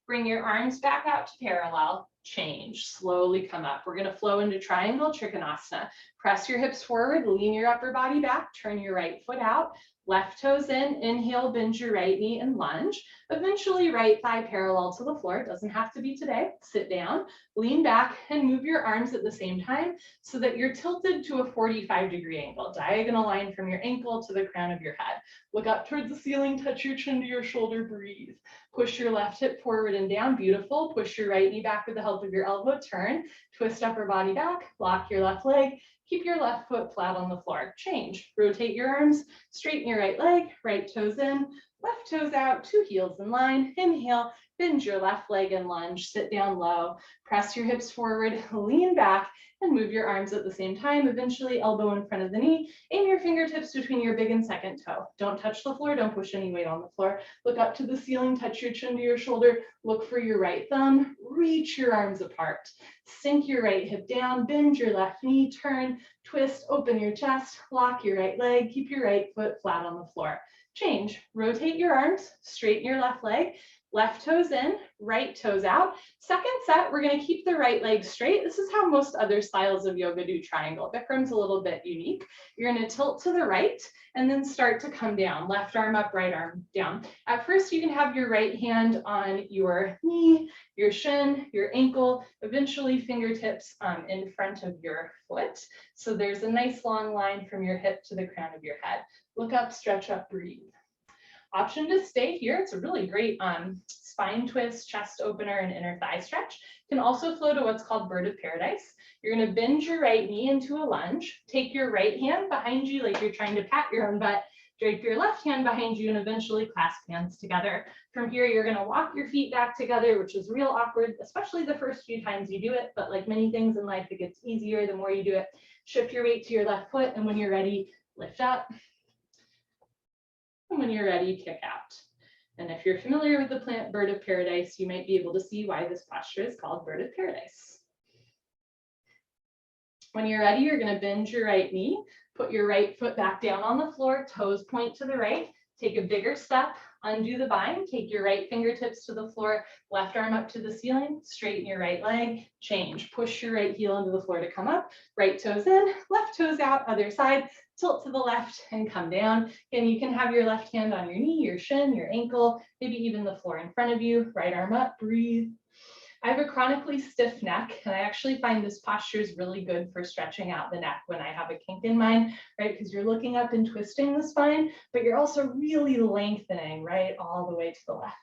Bring your arms back out to parallel. Change. Slowly come up. We're going to flow into triangle trikonasana. Press your hips forward, lean your upper body back, turn your right foot out. Left toes in, inhale, bend your right knee and lunge. Eventually right thigh parallel to the floor. It doesn't have to be today. Sit down, lean back and move your arms at the same time so that you're tilted to a 45-degree angle. Diagonal line from your ankle to the crown of your head. Look up towards the ceiling, touch your chin to your shoulder, breathe. Push your left hip forward and down, beautiful. Push your right knee back with the help of your elbow, turn, twist upper body back, lock your left leg. Keep your left foot flat on the floor. Change. Rotate your arms, straighten your right leg, right toes in, left toes out, two heels in line. Inhale, bend your left leg and lunge, sit down low, press your hips forward, lean back, and move your arms at the same time, eventually elbow in front of the knee. Aim your fingertips between your big and second toe. Don't touch the floor, don't push any weight on the floor. Look up to the ceiling, touch your chin to your shoulder, look for your right thumb, reach your arms apart. Sink your right hip down, bend your left knee, turn, twist, open your chest, lock your right leg, keep your right foot flat on the floor. Change, rotate your arms, straighten your left leg, left toes in, right toes out. Second set, we're going to keep the right leg straight. This is how most other styles of yoga do triangle. Bikram's a little bit unique. You're going to tilt to the right and then start to come down. Left arm up, right arm down. At first, you can have your right hand on your knee, your shin, your ankle, eventually fingertips in front of your foot. So there's a nice long line from your hip to the crown of your head. Look up, stretch up, breathe. Option to stay here. It's a really great spine twist, chest opener, and inner thigh stretch. You can also flow to what's called bird of paradise. You're going to bend your right knee into a lunge. Take your right hand behind you like you're trying to pat your own butt. Drape your left hand behind you and eventually clasp hands together. From here, you're going to walk your feet back together, which is real awkward, especially the first few times you do it. But like many things in life, it gets easier the more you do it. Shift your weight to your left foot, and when you're ready, lift up. And when you're ready, kick out. And if you're familiar with the plant bird of paradise, you might be able to see why this posture is called bird of paradise. When you're ready, you're going to bend your right knee, put your right foot back down on the floor, toes point to the right, take a bigger step, undo the bind, take your right fingertips to the floor, left arm up to the ceiling, straighten your right leg, change, push your right heel into the floor to come up, right toes in, left toes out, other side, tilt to the left and come down. And you can have your left hand on your knee, your shin, your ankle, maybe even the floor in front of you, right arm up, breathe. I have a chronically stiff neck, and I actually find this posture is really good for stretching out the neck when I have a kink in mine, right? Because you're looking up and twisting the spine, but you're also really lengthening, right, all the way to the left.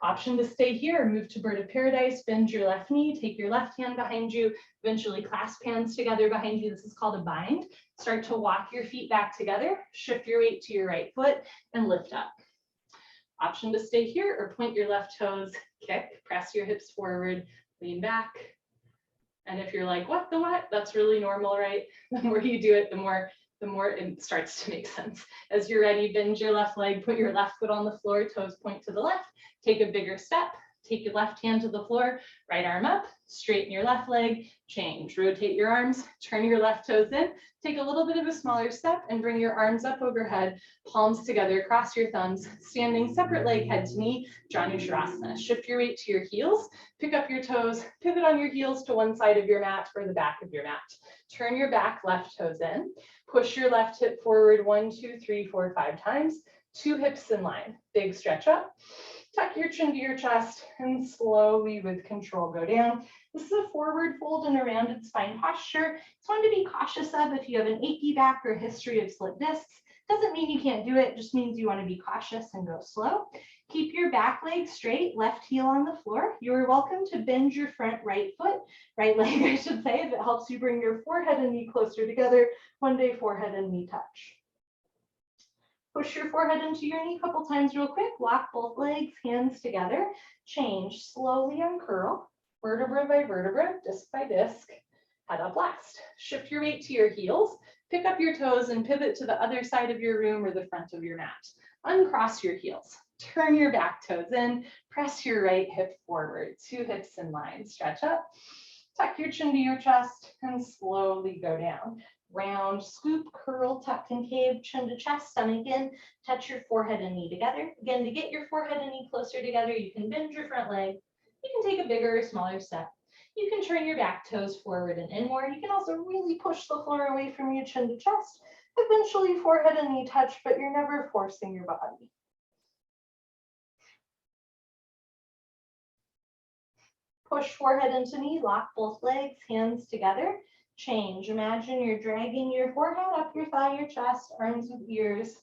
Option to stay here, move to bird of paradise, bend your left knee, take your left hand behind you, eventually clasp hands together behind you. This is called a bind. Start to walk your feet back together, shift your weight to your right foot, and lift up. Option to stay here or point your left toes, kick, press your hips forward, lean back. And if you're like, what the what? That's really normal, right? The more you do it, the more it starts to make sense. As you're ready, bend your left leg, put your left foot on the floor, toes point to the left, take a bigger step, take your left hand to the floor, right arm up, straighten your left leg, change, rotate your arms, turn your left toes in, take a little bit of a smaller step and bring your arms up overhead, palms together, cross your thumbs, standing separate leg, head to knee, Janusharasana. Shift your weight to your heels, pick up your toes, pivot on your heels to one side of your mat or the back of your mat. Turn your back left toes in, push your left hip forward 1, 2, 3, 4, 5 times, 2 hips in line, big stretch up. Tuck your chin to your chest and slowly with control go down. This is a forward fold and a rounded spine posture. It's one to be cautious of if you have an achy back or history of split discs. Doesn't mean you can't do it, just means you want to be cautious and go slow. Keep your back leg straight, left heel on the floor. You're welcome to bend your front right foot, right leg I should say, if it helps you bring your forehead and knee closer together. One day forehead and knee touch. Push your forehead into your knee a couple times real quick. Lock both legs, hands together. Change, slowly uncurl, vertebra by vertebra, disc by disc. Head up last. Shift your weight to your heels. Pick up your toes and pivot to the other side of your room or the front of your mat. Uncross your heels. Turn your back toes in. Press your right hip forward. 2 hips in line. Stretch up. Tuck your chin to your chest and slowly go down. Round, scoop, curl, tuck, concave, chin to chest, stomach in, touch your forehead and knee together. Again, to get your forehead and knee closer together, you can bend your front leg. You can take a bigger or smaller step. You can turn your back toes forward and in more. You can also really push the floor away from you, chin to chest. Eventually forehead and knee touch, but you're never forcing your body. Push forehead into knee, lock both legs, hands together. Change. Imagine you're dragging your forehead up your thigh, your chest, arms with ears.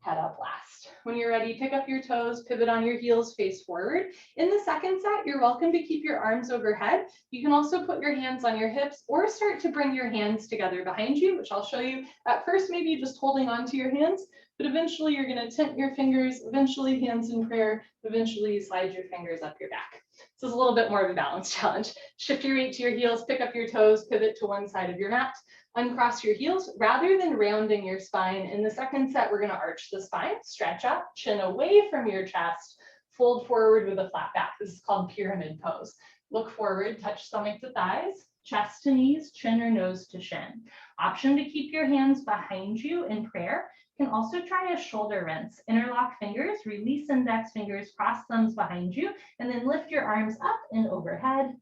head up last. When you're ready, pick up your toes, pivot on your heels, face forward. In the second set, you're welcome to keep your arms overhead. You can also put your hands on your hips or start to bring your hands together behind you, which I'll show you. At first, maybe just holding on to your hands, but eventually you're going to tent your fingers, eventually hands in prayer, eventually slide your fingers up your back. This is a little bit more of a balance challenge. Shift your weight to your heels, pick up your toes, pivot to one side of your mat. Uncross your heels rather than rounding your spine. In the second set, we're going to arch the spine, stretch up, chin away from your chest, fold forward with a flat back. This is called pyramid pose. Look forward, touch stomach to thighs, chest to knees, chin or nose to shin. Option to keep your hands behind you in prayer. You can also try a shoulder rinse. Interlock fingers, release index fingers, cross thumbs behind you, and then lift your arms up and overhead.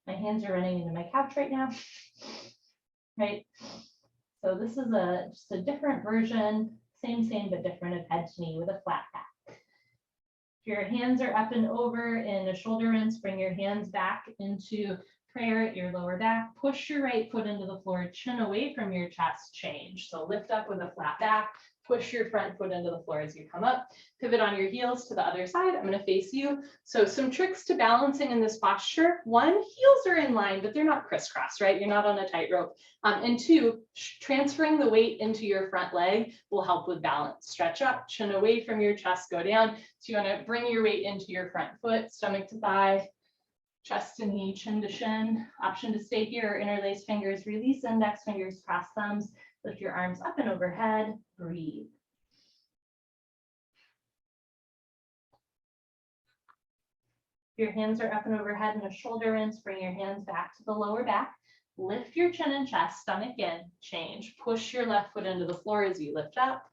My hands are running into my couch right now. Right, so this is just a different version, same, but different of head to knee with a flat back. If your hands are up and over in a shoulder rinse, bring your hands back into prayer at your lower back. Push your right foot into the floor, chin away from your chest, change. So lift up with a flat back. Push your front foot into the floor as you come up. Pivot on your heels to the other side. I'm going to face you. So some tricks to balancing in this posture. One, heels are in line, but they're not crisscross, right? You're not on a tightrope. And two, transferring the weight into your front leg will help with balance. Stretch up, chin away from your chest, go down. So you want to bring your weight into your front foot, stomach to thigh, chest to knee, chin to shin. Option to stay here, interlace fingers, release index fingers, cross thumbs. Lift your arms up and overhead, breathe. Your hands are up and overhead in a shoulder rinse, bring your hands back to the lower back. Lift your chin and chest, stomach in, change. Push your left foot into the floor as you lift up.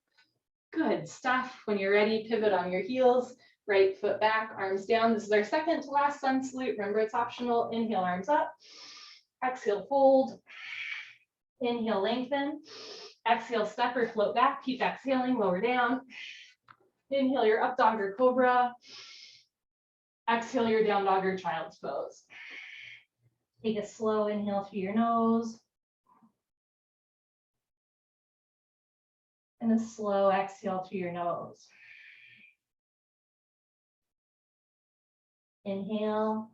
Good stuff. When you're ready, pivot on your heels, right foot back, arms down. This is our second to last sun salute. Remember, it's optional. Inhale, arms up. Exhale, fold. Inhale, lengthen. Exhale, step or float back. Keep exhaling, lower down. Inhale your up dog or cobra. Exhale your down dog or child's pose. Take a slow inhale through your nose. And a slow exhale through your nose. Inhale.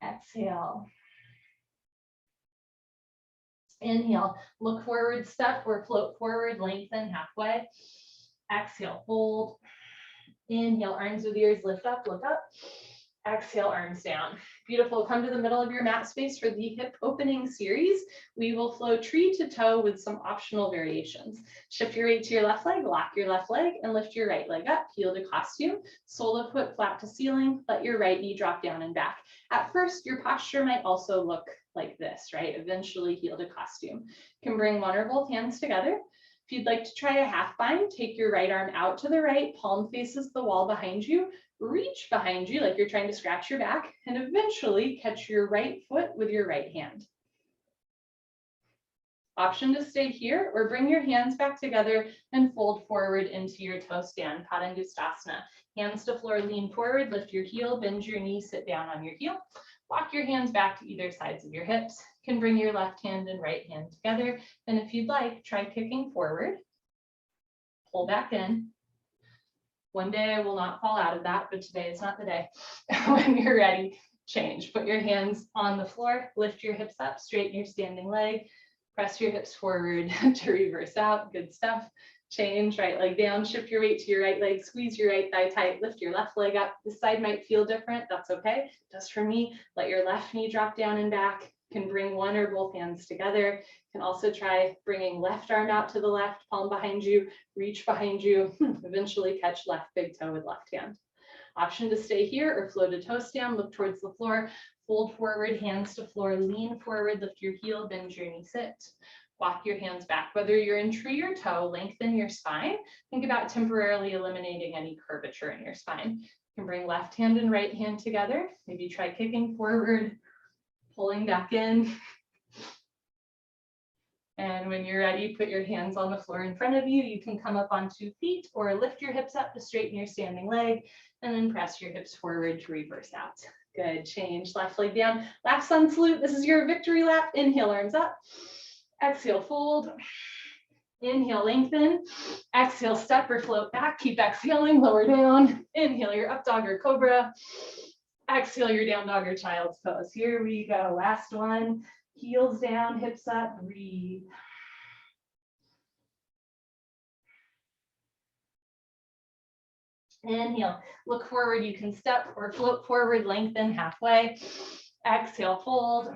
Exhale. Inhale, look forward, step or float forward, lengthen halfway. Exhale, fold. Inhale, arms with ears, lift up, look up. Exhale, arms down. Beautiful. Come to the middle of your mat space for the hip opening series. We will flow tree to toe with some optional variations. Shift your weight to your left leg, lock your left leg, and lift your right leg up, heel to costume. Sole of foot flat to ceiling. Let your right knee drop down and back. At first, your posture might also look like this, right? Eventually, heel to costume. You can bring one or both hands together. If you'd like to try a half bind, take your right arm out to the right, palm faces the wall behind you, reach behind you like you're trying to scratch your back, and eventually catch your right foot with your right hand. Option to stay here or bring your hands back together and fold forward into your toe stand, Padasthasana. Hands to floor, lean forward, lift your heel, bend your knee, sit down on your heel. Walk your hands back to either sides of your hips. You can bring your left hand and right hand together. And if you'd like, try kicking forward. Pull back in. One day I will not fall out of that, but today is not the day. When you're ready, change. Put your hands on the floor, lift your hips up, straighten your standing leg, press your hips forward to reverse out. Good stuff. Change, right leg down, shift your weight to your right leg, squeeze your right thigh tight, lift your left leg up. This side might feel different, that's okay. It does for me. Let your left knee drop down and back. You can bring one or both hands together. You can also try bringing left arm out to the left, palm behind you, reach behind you, eventually catch left big toe with left hand. Option to stay here or flow to toe stand, look towards the floor, fold forward, hands to floor, lean forward, lift your heel, bend your knee, sit. Walk your hands back. Whether you're in tree or toe, lengthen your spine. Think about temporarily eliminating any curvature in your spine. You can bring left hand and right hand together. Maybe try kicking forward, pulling back in. And when you're ready, put your hands on the floor in front of you. You can come up on 2 feet or lift your hips up to straighten your standing leg and then press your hips forward to reverse out. Good, change, left leg down. Last sun salute, this is your victory lap. Inhale, arms up. Exhale, fold. Inhale, lengthen. Exhale, step or float back. Keep exhaling, lower down. Inhale, your up dog or cobra. Exhale, your down dog or child's pose. Here we go. Last one. Heels down, hips up, breathe. Inhale, look forward. You can step or float forward, lengthen halfway. Exhale, fold.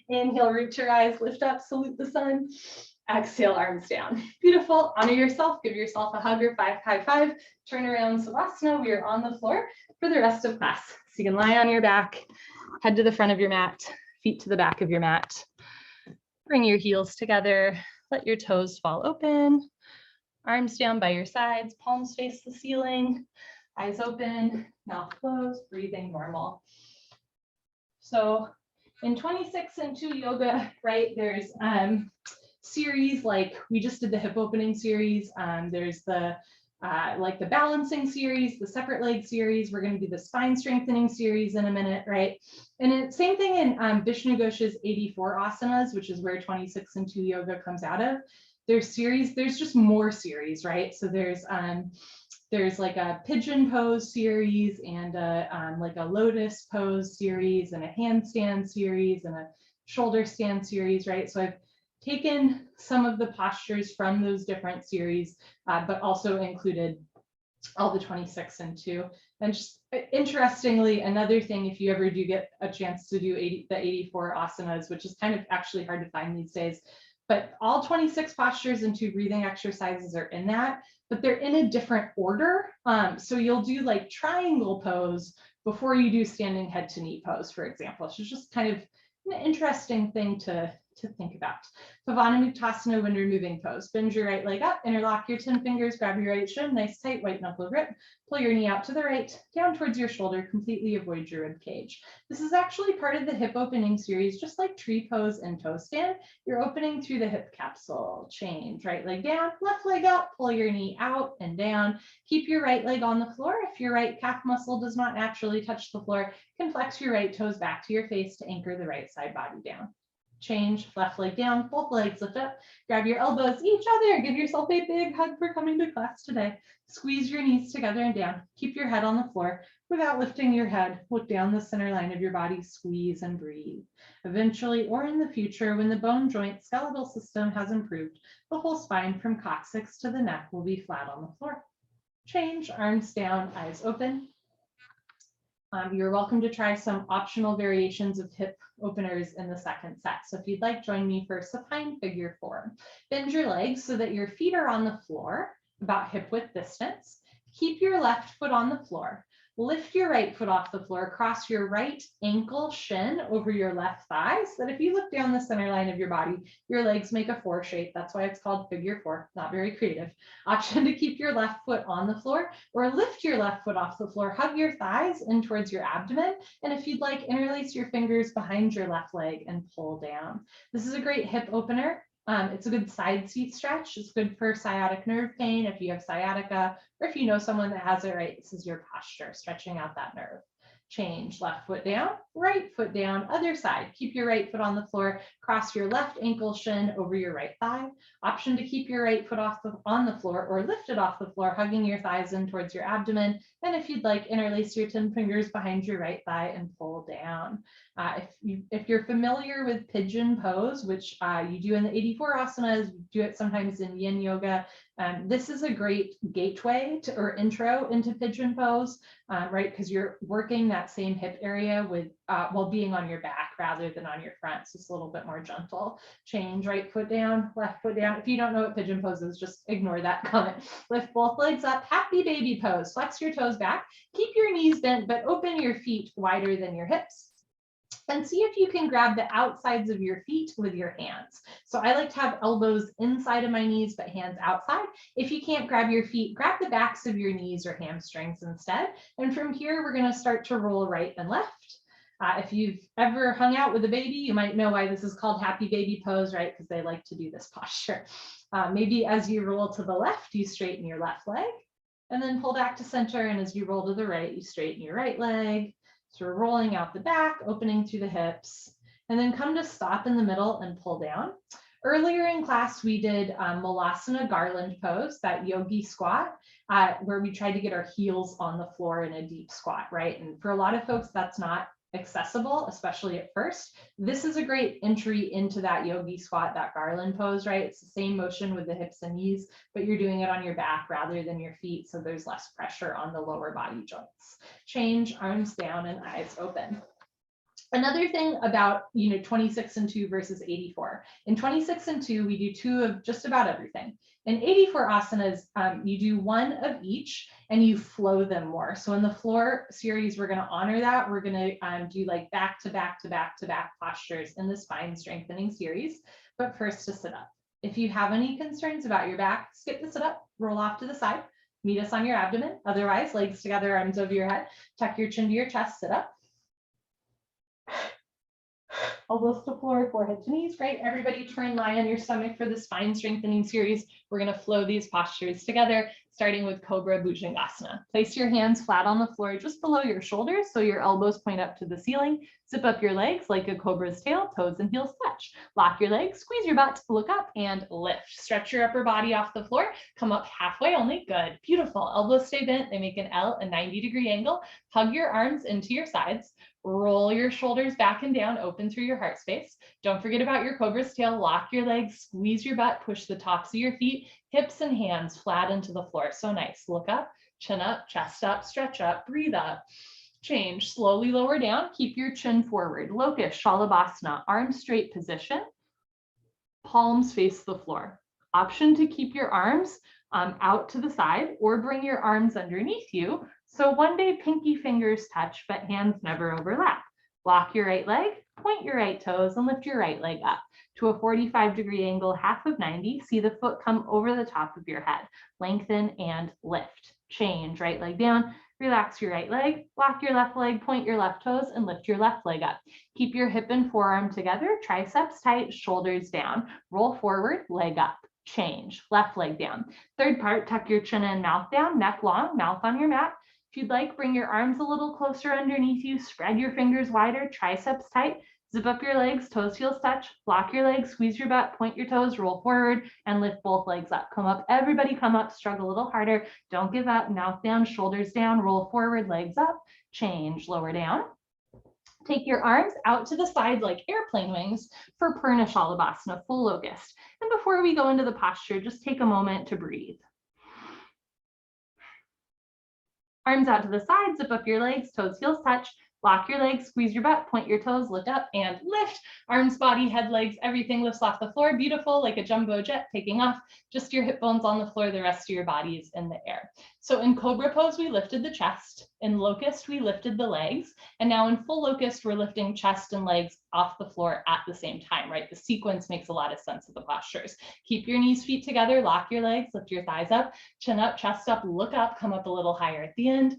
Inhale, root your eyes, lift up, salute the sun. Exhale, arms down. Beautiful. Honor yourself. Give yourself a hug or high five. Turn around, Savasana. We are on the floor for the rest of class. So you can lie on your back, head to the front of your mat, feet to the back of your mat. Bring your heels together. Let your toes fall open. Arms down by your sides, palms face the ceiling, eyes open, mouth closed, breathing normal. So in 26 and 2 yoga, right, there's series like we just did the hip opening series. There's the like the balancing series, the separate leg series. We're going to do the spine strengthening series in a minute, right? And same thing in Bishnu Ghosh's 84 asanas, which is where 26 and 2 yoga comes out of. There's series, there's just more series, right? So there's like a pigeon pose series and like a lotus pose series and a handstand series and a shoulder stand series, right? So I've taken some of the postures from those different series, but also included all the 26 and 2. And just interestingly, another thing, if you ever do get a chance to do the 84 asanas, which is kind of actually hard to find these days, but all 26 postures and 2 breathing exercises are in that, but they're in a different order. So you'll do like triangle pose before you do standing head to knee pose, for example. So it's just kind of an interesting thing to think about. Padasthasana when you're moving pose. Bend your right leg up, interlock your 10 fingers, grab your right shin, nice tight white knuckle grip, pull your knee out to the right, down towards your shoulder, completely avoid your rib cage. This is actually part of the hip opening series, just like tree pose and toe stand. You're opening through the hip capsule. Change, right leg down, left leg up, pull your knee out and down. Keep your right leg on the floor. If your right calf muscle does not naturally touch the floor, you can flex your right toes back to your face to anchor the right side body down. Change, left leg down, both legs lift up, grab your elbows each other, give yourself a big hug for coming to class today. Squeeze your knees together and down. Keep your head on the floor without lifting your head. Look down the center line of your body, squeeze and breathe. Eventually, or in the future, when the bone joint skeletal system has improved, the whole spine from coccyx to the neck will be flat on the floor. Change, arms down, eyes open. You're welcome to try some optional variations of hip openers in the second set. So if you'd like, join me for supine figure 4. Bend your legs so that your feet are on the floor, about hip width distance. Keep your left foot on the floor. Lift your right foot off the floor, cross your right ankle shin over your left thigh, so that if you look down the center line of your body, your legs make a 4 shape. That's why it's called figure 4, not very creative. Option to keep your left foot on the floor or lift your left foot off the floor, hug your thighs in towards your abdomen. And if you'd like, interlace your fingers behind your left leg and pull down. This is a great hip opener. It's a good side seat stretch. It's good for sciatic nerve pain if you have sciatica, or if you know someone that has it, right? This is your posture, stretching out that nerve. Change, left foot down, right foot down, other side. Keep your right foot on the floor, cross your left ankle shin over your right thigh. Option to keep your right foot on the floor or lift it off the floor, hugging your thighs in towards your abdomen. And if you'd like, interlace your 10 fingers behind your right thigh and pull down. If you're familiar with Pigeon Pose, which you do in the 84 asanas, you do it sometimes in Yin Yoga, this is a great gateway to, or intro into Pigeon Pose, right? Because you're working that same hip area with while being on your back rather than on your front. So it's a little bit more gentle. Change, right foot down, left foot down. If you don't know what Pigeon Pose is, just ignore that comment. Lift both legs up, happy baby pose. Flex your toes back, keep your knees bent, but open your feet wider than your hips. And see if you can grab the outsides of your feet with your hands. So I like to have elbows inside of my knees, but hands outside. If you can't grab your feet, grab the backs of your knees or hamstrings instead. And from here, we're going to start to roll right and left. If you've ever hung out with a baby, you might know why this is called happy baby pose, right? Because they like to do this posture. Maybe as you roll to the left, you straighten your left leg and then pull back to center. And as you roll to the right, you straighten your right leg. So we're rolling out the back, opening through the hips, and then come to stop in the middle and pull down. Earlier in class, we did Malasana garland pose, that Yogi Squat, where we tried to get our heels on the floor in a deep squat, right? And for a lot of folks, that's not accessible, especially at first. This is a great entry into that Yogi Squat, that garland pose, right? It's the same motion with the hips and knees, but you're doing it on your back rather than your feet, so there's less pressure on the lower body joints. Change, arms down and eyes open. Another thing about 26 and 2 versus 84. In 26 and 2, we do 2 of just about everything. In 84 asanas, you do 1 of each and you flow them more. So in the floor series, we're going to honor that. We're going to do like back to back to back to back postures in the spine strengthening series. But first, to sit up. If you have any concerns about your back, skip the sit up, roll off to the side, meet us on your abdomen. Otherwise, legs together, arms over your head, tuck your chin to your chest, sit up. Elbows to floor, forehead to knees. Great. Everybody turn lie on your stomach for the spine strengthening series. We're going to flow these postures together, starting with Cobra Bujungasana. Place your hands flat on the floor just below your shoulders so your elbows point up to the ceiling. Zip up your legs like a cobra's tail, toes and heels touch. Lock your legs, squeeze your butt, look up and lift. Stretch your upper body off the floor. Come up halfway only. Good. Beautiful. Elbows stay bent. They make an L, a 90-degree angle. Hug your arms into your sides. Roll your shoulders back and down, open through your heart space. Don't forget about your cobra's tail. Lock your legs, squeeze your butt, push the tops of your feet, hips and hands flat into the floor. So nice. Look up, chin up, chest up, stretch up, breathe up. Change, slowly lower down, keep your chin forward. Locust, Shalabhasana, arms straight position, palms face the floor. Option to keep your arms out to the side or bring your arms underneath you. So one day pinky fingers touch, but hands never overlap. Lock your right leg, point your right toes, and lift your right leg up to a 45-degree angle, half of 90. See the foot come over the top of your head. Lengthen and lift. Change, right leg down. Relax your right leg, lock your left leg, point your left toes, and lift your left leg up. Keep your hip and forearm together, triceps tight, shoulders down. Roll forward, leg up. Change, left leg down. Third part, tuck your chin and mouth down, neck long, mouth on your mat. If you'd like, bring your arms a little closer underneath you, spread your fingers wider, triceps tight, zip up your legs, toes, heels touch, lock your legs, squeeze your butt, point your toes, roll forward, and lift both legs up. Come up, everybody come up, struggle a little harder. Don't give up, mouth down, shoulders down, roll forward, legs up, change, lower down. Take your arms out to the side like airplane wings for Purna Shalabhasana, full locust. And before we go into the posture, just take a moment to breathe. Arms out to the side, zip up your legs, toes, heels touch, lock your legs, squeeze your butt, point your toes, look up and lift. Arms, body, head, legs, everything lifts off the floor. Beautiful, like a jumbo jet taking off. Just your hip bones on the floor, the rest of your body is in the air. So in Cobra Pose, we lifted the chest. In Locust, we lifted the legs. And now in full Locust, we're lifting chest and legs off the floor at the same time, right? The sequence makes a lot of sense of the postures. Keep your knees, feet together, lock your legs, lift your thighs up, chin up, chest up, look up, come up a little higher at the end.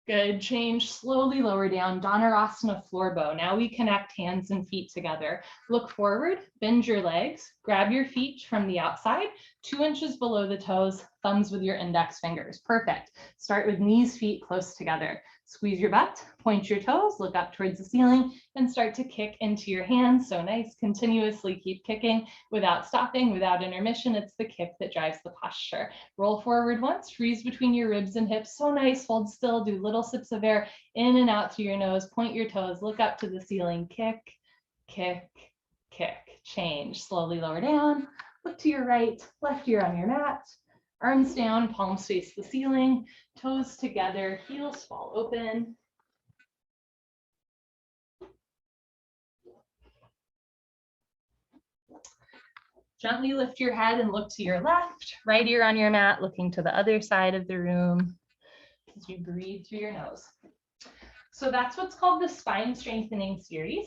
Good, change, slowly lower down, Dhanurasana floor bow. Now we connect hands and feet together. Look forward, bend your legs, grab your feet from the outside, 2 inches below the toes, thumbs with your index fingers. Perfect. Start with knees, feet close together. Squeeze your butt, point your toes, look up towards the ceiling, and start to kick into your hands. So nice, continuously keep kicking without stopping, without intermission. It's the kick that drives the posture. Roll forward once, freeze between your ribs and hips. So nice, hold still, do little sips of air in and out through your nose, point your toes, look up to the ceiling, kick, kick, kick. Change, slowly lower down, look to your right, left ear on your mat. Arms down, palms face the ceiling, toes together, heels fall open. Gently lift your head and look to your left, right ear on your mat, looking to the other side of the room as you breathe through your nose. So that's what's called the spine strengthening series.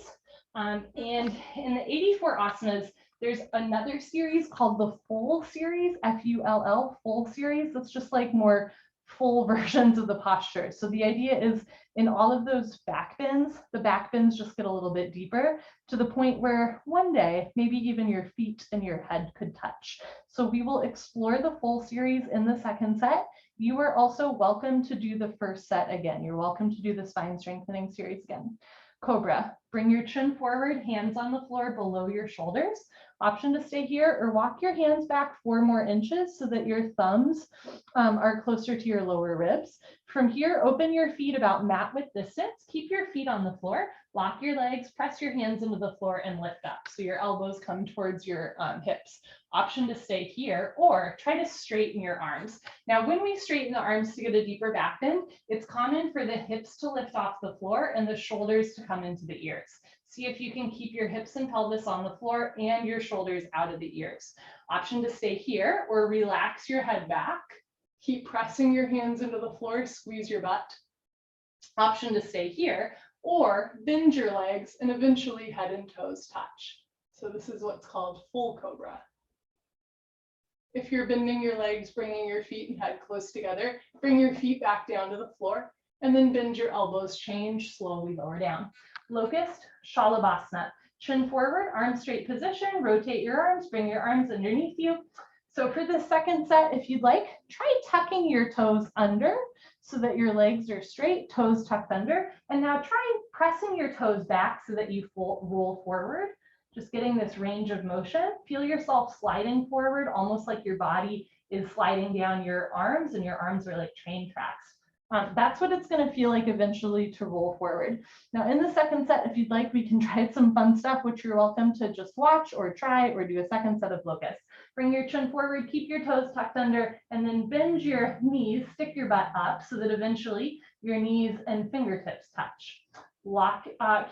And in the 84 asanas, there's another series called the full series, F-U-L-L, full series. That's just like more full versions of the posture. So the idea is in all of those back bends, the back bends just get a little bit deeper to the point where one day, maybe even your feet and your head could touch. So we will explore the full series in the second set. You are also welcome to do the first set again. You're welcome to do the spine strengthening series again. Cobra. Bring your chin forward, hands on the floor below your shoulders. Option to stay here or walk your hands back 4 more inches so that your thumbs are closer to your lower ribs. From here, open your feet about mat width distance. Keep your feet on the floor. Lock your legs, press your hands into the floor and lift up. So your elbows come towards your hips. Option to stay here or try to straighten your arms. Now, when we straighten the arms to get a deeper back bend, it's common for the hips to lift off the floor and the shoulders to come into the ears. See if you can keep your hips and pelvis on the floor and your shoulders out of the ears. Option to stay here or relax your head back. Keep pressing your hands into the floor, squeeze your butt. Option to stay here or bend your legs and eventually head and toes touch. So this is what's called full cobra. If you're bending your legs, bringing your feet and head close together, bring your feet back down to the floor and then bend your elbows, change, slowly lower down. Locust, Shalabhasana. Chin forward, arm straight position, rotate your arms, bring your arms underneath you. So for the second set, if you'd like, try tucking your toes under so that your legs are straight, toes tucked under. And now try pressing your toes back so that you roll forward. Just getting this range of motion. Feel yourself sliding forward, almost like your body is sliding down your arms and your arms are like train tracks. That's what it's going to feel like eventually to roll forward. Now in the second set, if you'd like, we can try some fun stuff, which you're welcome to just watch or try or do a second set of Locust. Bring your chin forward, keep your toes tucked under, and then bend your knees, stick your butt up so that eventually your knees and fingertips touch.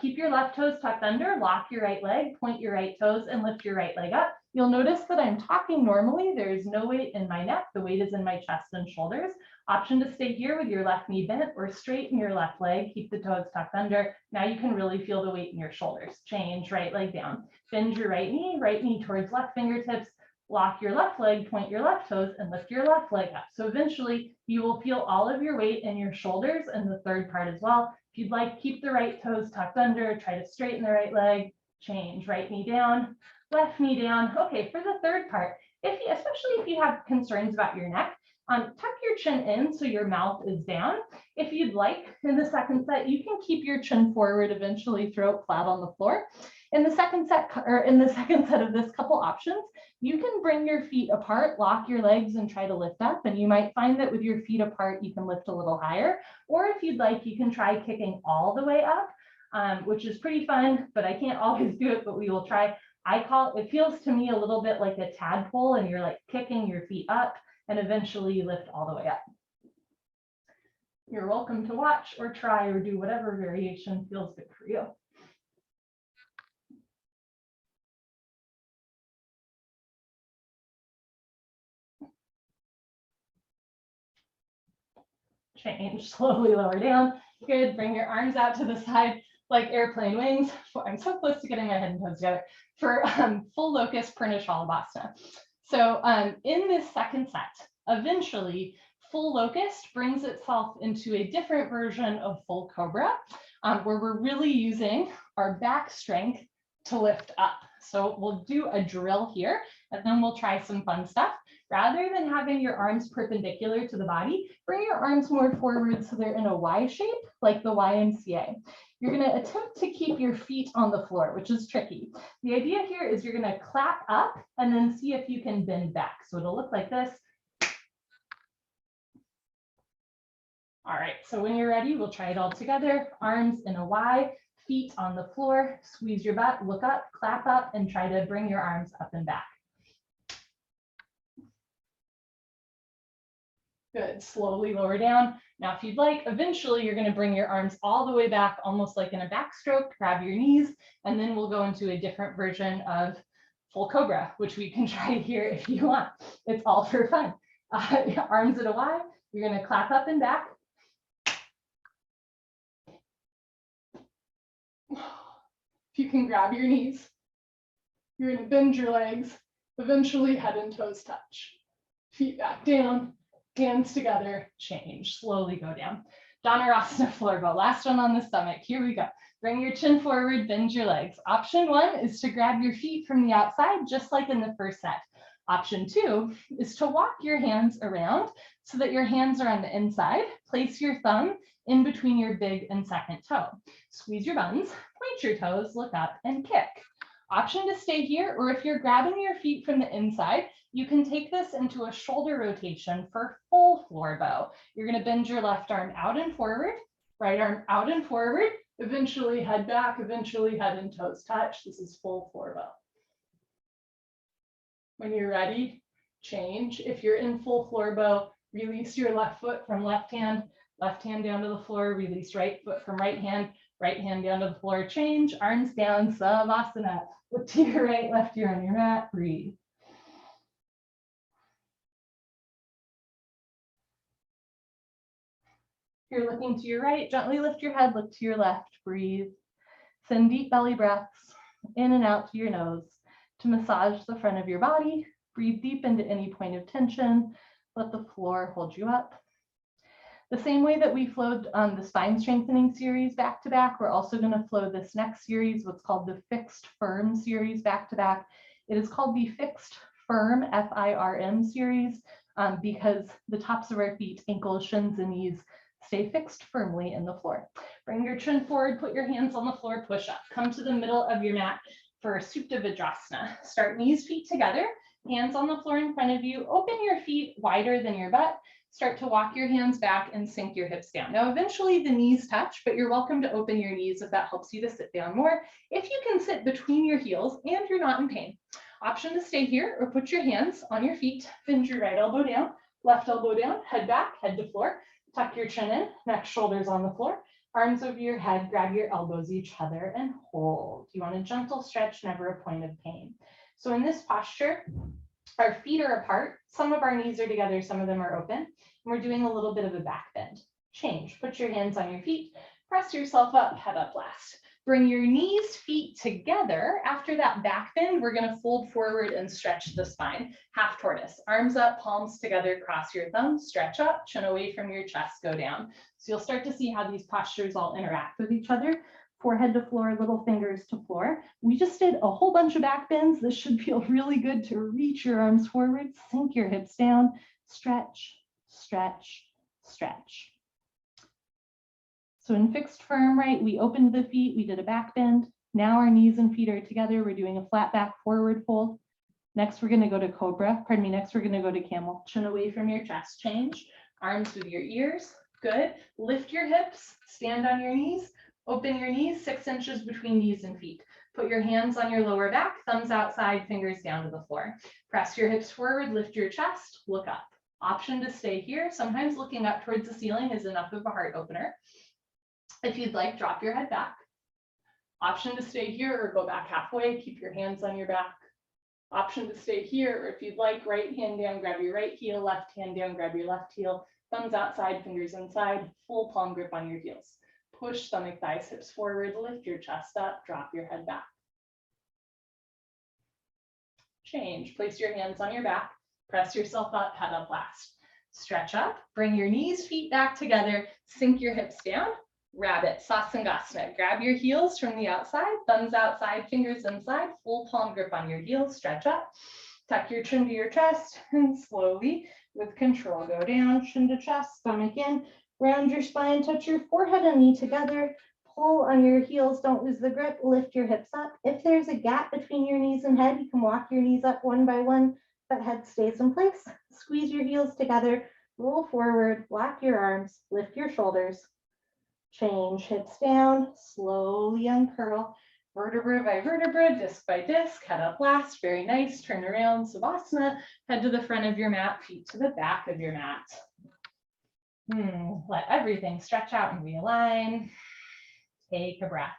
Keep your left toes tucked under, lock your right leg, point your right toes, and lift your right leg up. You'll notice that I'm talking normally. There is no weight in my neck. The weight is in my chest and shoulders. Option to stay here with your left knee bent or straighten your left leg. Keep the toes tucked under. Now you can really feel the weight in your shoulders. Change right leg down. Bend your right knee towards left fingertips. Lock your left leg, point your left toes, and lift your left leg up. So eventually you will feel all of your weight in your shoulders and the third part as well. If you'd like, keep the right toes tucked under, try to straighten the right leg, change, right knee down, left knee down. Okay, for the third part, especially if you have concerns about your neck, tuck your chin in so your mouth is down. If you'd like, in the second set, you can keep your chin forward, eventually throat flat on the floor. In the second set of this couple options, you can bring your feet apart, lock your legs and try to lift up. And you might find that with your feet apart, you can lift a little higher. Or if you'd like, you can try kicking all the way up, which is pretty fun, but I can't always do it, but we will try. It feels to me a little bit like a tadpole and you're like kicking your feet up and eventually you lift all the way up. You're welcome to watch or try or do whatever variation feels good for you. Change, slowly lower down. Good, bring your arms out to the side like airplane wings. I'm so close to getting my head and toes together for full locust Purna Shalabhasana. So in this second set, eventually full locust brings itself into a different version of full cobra, where we're really using our back strength to lift up. So we'll do a drill here and then we'll try some fun stuff. Rather than having your arms perpendicular to the body, bring your arms more forward so they're in a Y shape, like the YMCA. You're going to attempt to keep your feet on the floor, which is tricky. The idea here is you're going to clap up and then see if you can bend back. So it'll look like this. All right, so when you're ready, we'll try it all together. Arms in a Y, feet on the floor, squeeze your butt, look up, clap up, and try to bring your arms up and back. Good, slowly lower down. Now, if you'd like, eventually you're gonna bring your arms all the way back, almost like in a backstroke, grab your knees, and then we'll go into a different version of full cobra, which we can try here if you want. It's all for fun. Arms in a Y, you're gonna clap up and back. If you can grab your knees, you're gonna bend your legs, eventually head and toes touch. Feet back down. Hands together, change, slowly go down. Dhanurasana floor bow, last one on the stomach. Here we go. Bring your chin forward, bend your legs. Option one is to grab your feet from the outside, just like in the first set. Option 2 is to walk your hands around so that your hands are on the inside. Place your thumb in between your big and second toe. Squeeze your buns, point your toes, look up, and kick. Option to stay here, or if you're grabbing your feet from the inside, you can take this into a shoulder rotation for full floor bow. You're going to bend your left arm out and forward, right arm out and forward, eventually head back, eventually head and toes touch. This is full floor bow. When you're ready, change. If you're in full floor bow, release your left foot from left hand down to the floor, release right foot from right hand down to the floor, change, arms down, Savasana. Look to your right, left ear on your mat, breathe. If you're looking to your right, gently lift your head, look to your left, breathe. Send deep belly breaths in and out to your nose to massage the front of your body. Breathe deep into any point of tension. Let the floor hold you up. The same way that we flowed the spine strengthening series back to back, we're also going to flow this next series, what's called the fixed firm series back to back. It is called the fixed firm, F-I-R-M series, because the tops of our feet, ankles, shins, and knees stay fixed firmly in the floor. Bring your chin forward, put your hands on the floor, push up. Come to the middle of your mat for Supta Vajrasana. Start knees, feet together, hands on the floor in front of you. Open your feet wider than your butt. Start to walk your hands back and sink your hips down. Now, eventually the knees touch, but you're welcome to open your knees if that helps you to sit down more. If you can sit between your heels and you're not in pain. Option to stay here or put your hands on your feet, bend your right elbow down, left elbow down, head back, head to floor. Tuck your chin in, neck, shoulders on the floor, arms over your head, grab your elbows each other and hold. You want a gentle stretch, never a point of pain. So in this posture, our feet are apart. Some of our knees are together, some of them are open. And we're doing a little bit of a back bend. Change, put your hands on your feet, press yourself up, head up last. Bring your knees, feet together. After that back bend, we're going to fold forward and stretch the spine. Half tortoise, arms up, palms together, cross your thumbs, stretch up, chin away from your chest, go down. So you'll start to see how these postures all interact with each other. Forehead to floor, little fingers to floor. We just did a whole bunch of back bends. This should feel really good to reach your arms forward, sink your hips down, stretch, stretch, stretch. So in fixed firm, right, we opened the feet, we did a back bend. Now our knees and feet are together. We're doing a flat back forward fold. Next, we're going to go to Cobra. Next, we're going to go to Camel. Chin away from your chest, change. Arms with your ears, good. Lift your hips, stand on your knees. Open your knees 6 inches between knees and feet. Put your hands on your lower back, thumbs outside, fingers down to the floor. Press your hips forward, lift your chest, look up. Option to stay here. Sometimes looking up towards the ceiling is enough of a heart opener. If you'd like, drop your head back. Option to stay here or go back halfway, keep your hands on your back. Option to stay here, or if you'd like, right hand down, grab your right heel, left hand down, grab your left heel, thumbs outside, fingers inside, full palm grip on your heels. Push stomach, thighs, hips forward, lift your chest up, drop your head back. Change, place your hands on your back, press yourself up, head up last. Stretch up, bring your knees, feet back together, sink your hips down. Rabbit, Sasangasana. Grab your heels from the outside, thumbs outside, fingers inside, full palm grip on your heels, stretch up. Tuck your chin to your chest and slowly, with control, go down, chin to chest, stomach in, round your spine, touch your forehead and knee together, pull on your heels, don't lose the grip, lift your hips up. If there's a gap between your knees and head, you can walk your knees up one by one, but head stays in place. Squeeze your heels together, roll forward, lock your arms, lift your shoulders. Change, hips down, slowly uncurl, vertebra by vertebra, disc by disc, head up last, very nice, turn around, Savasana, head to the front of your mat, feet to the back of your mat. Let everything stretch out and realign. Take a breath.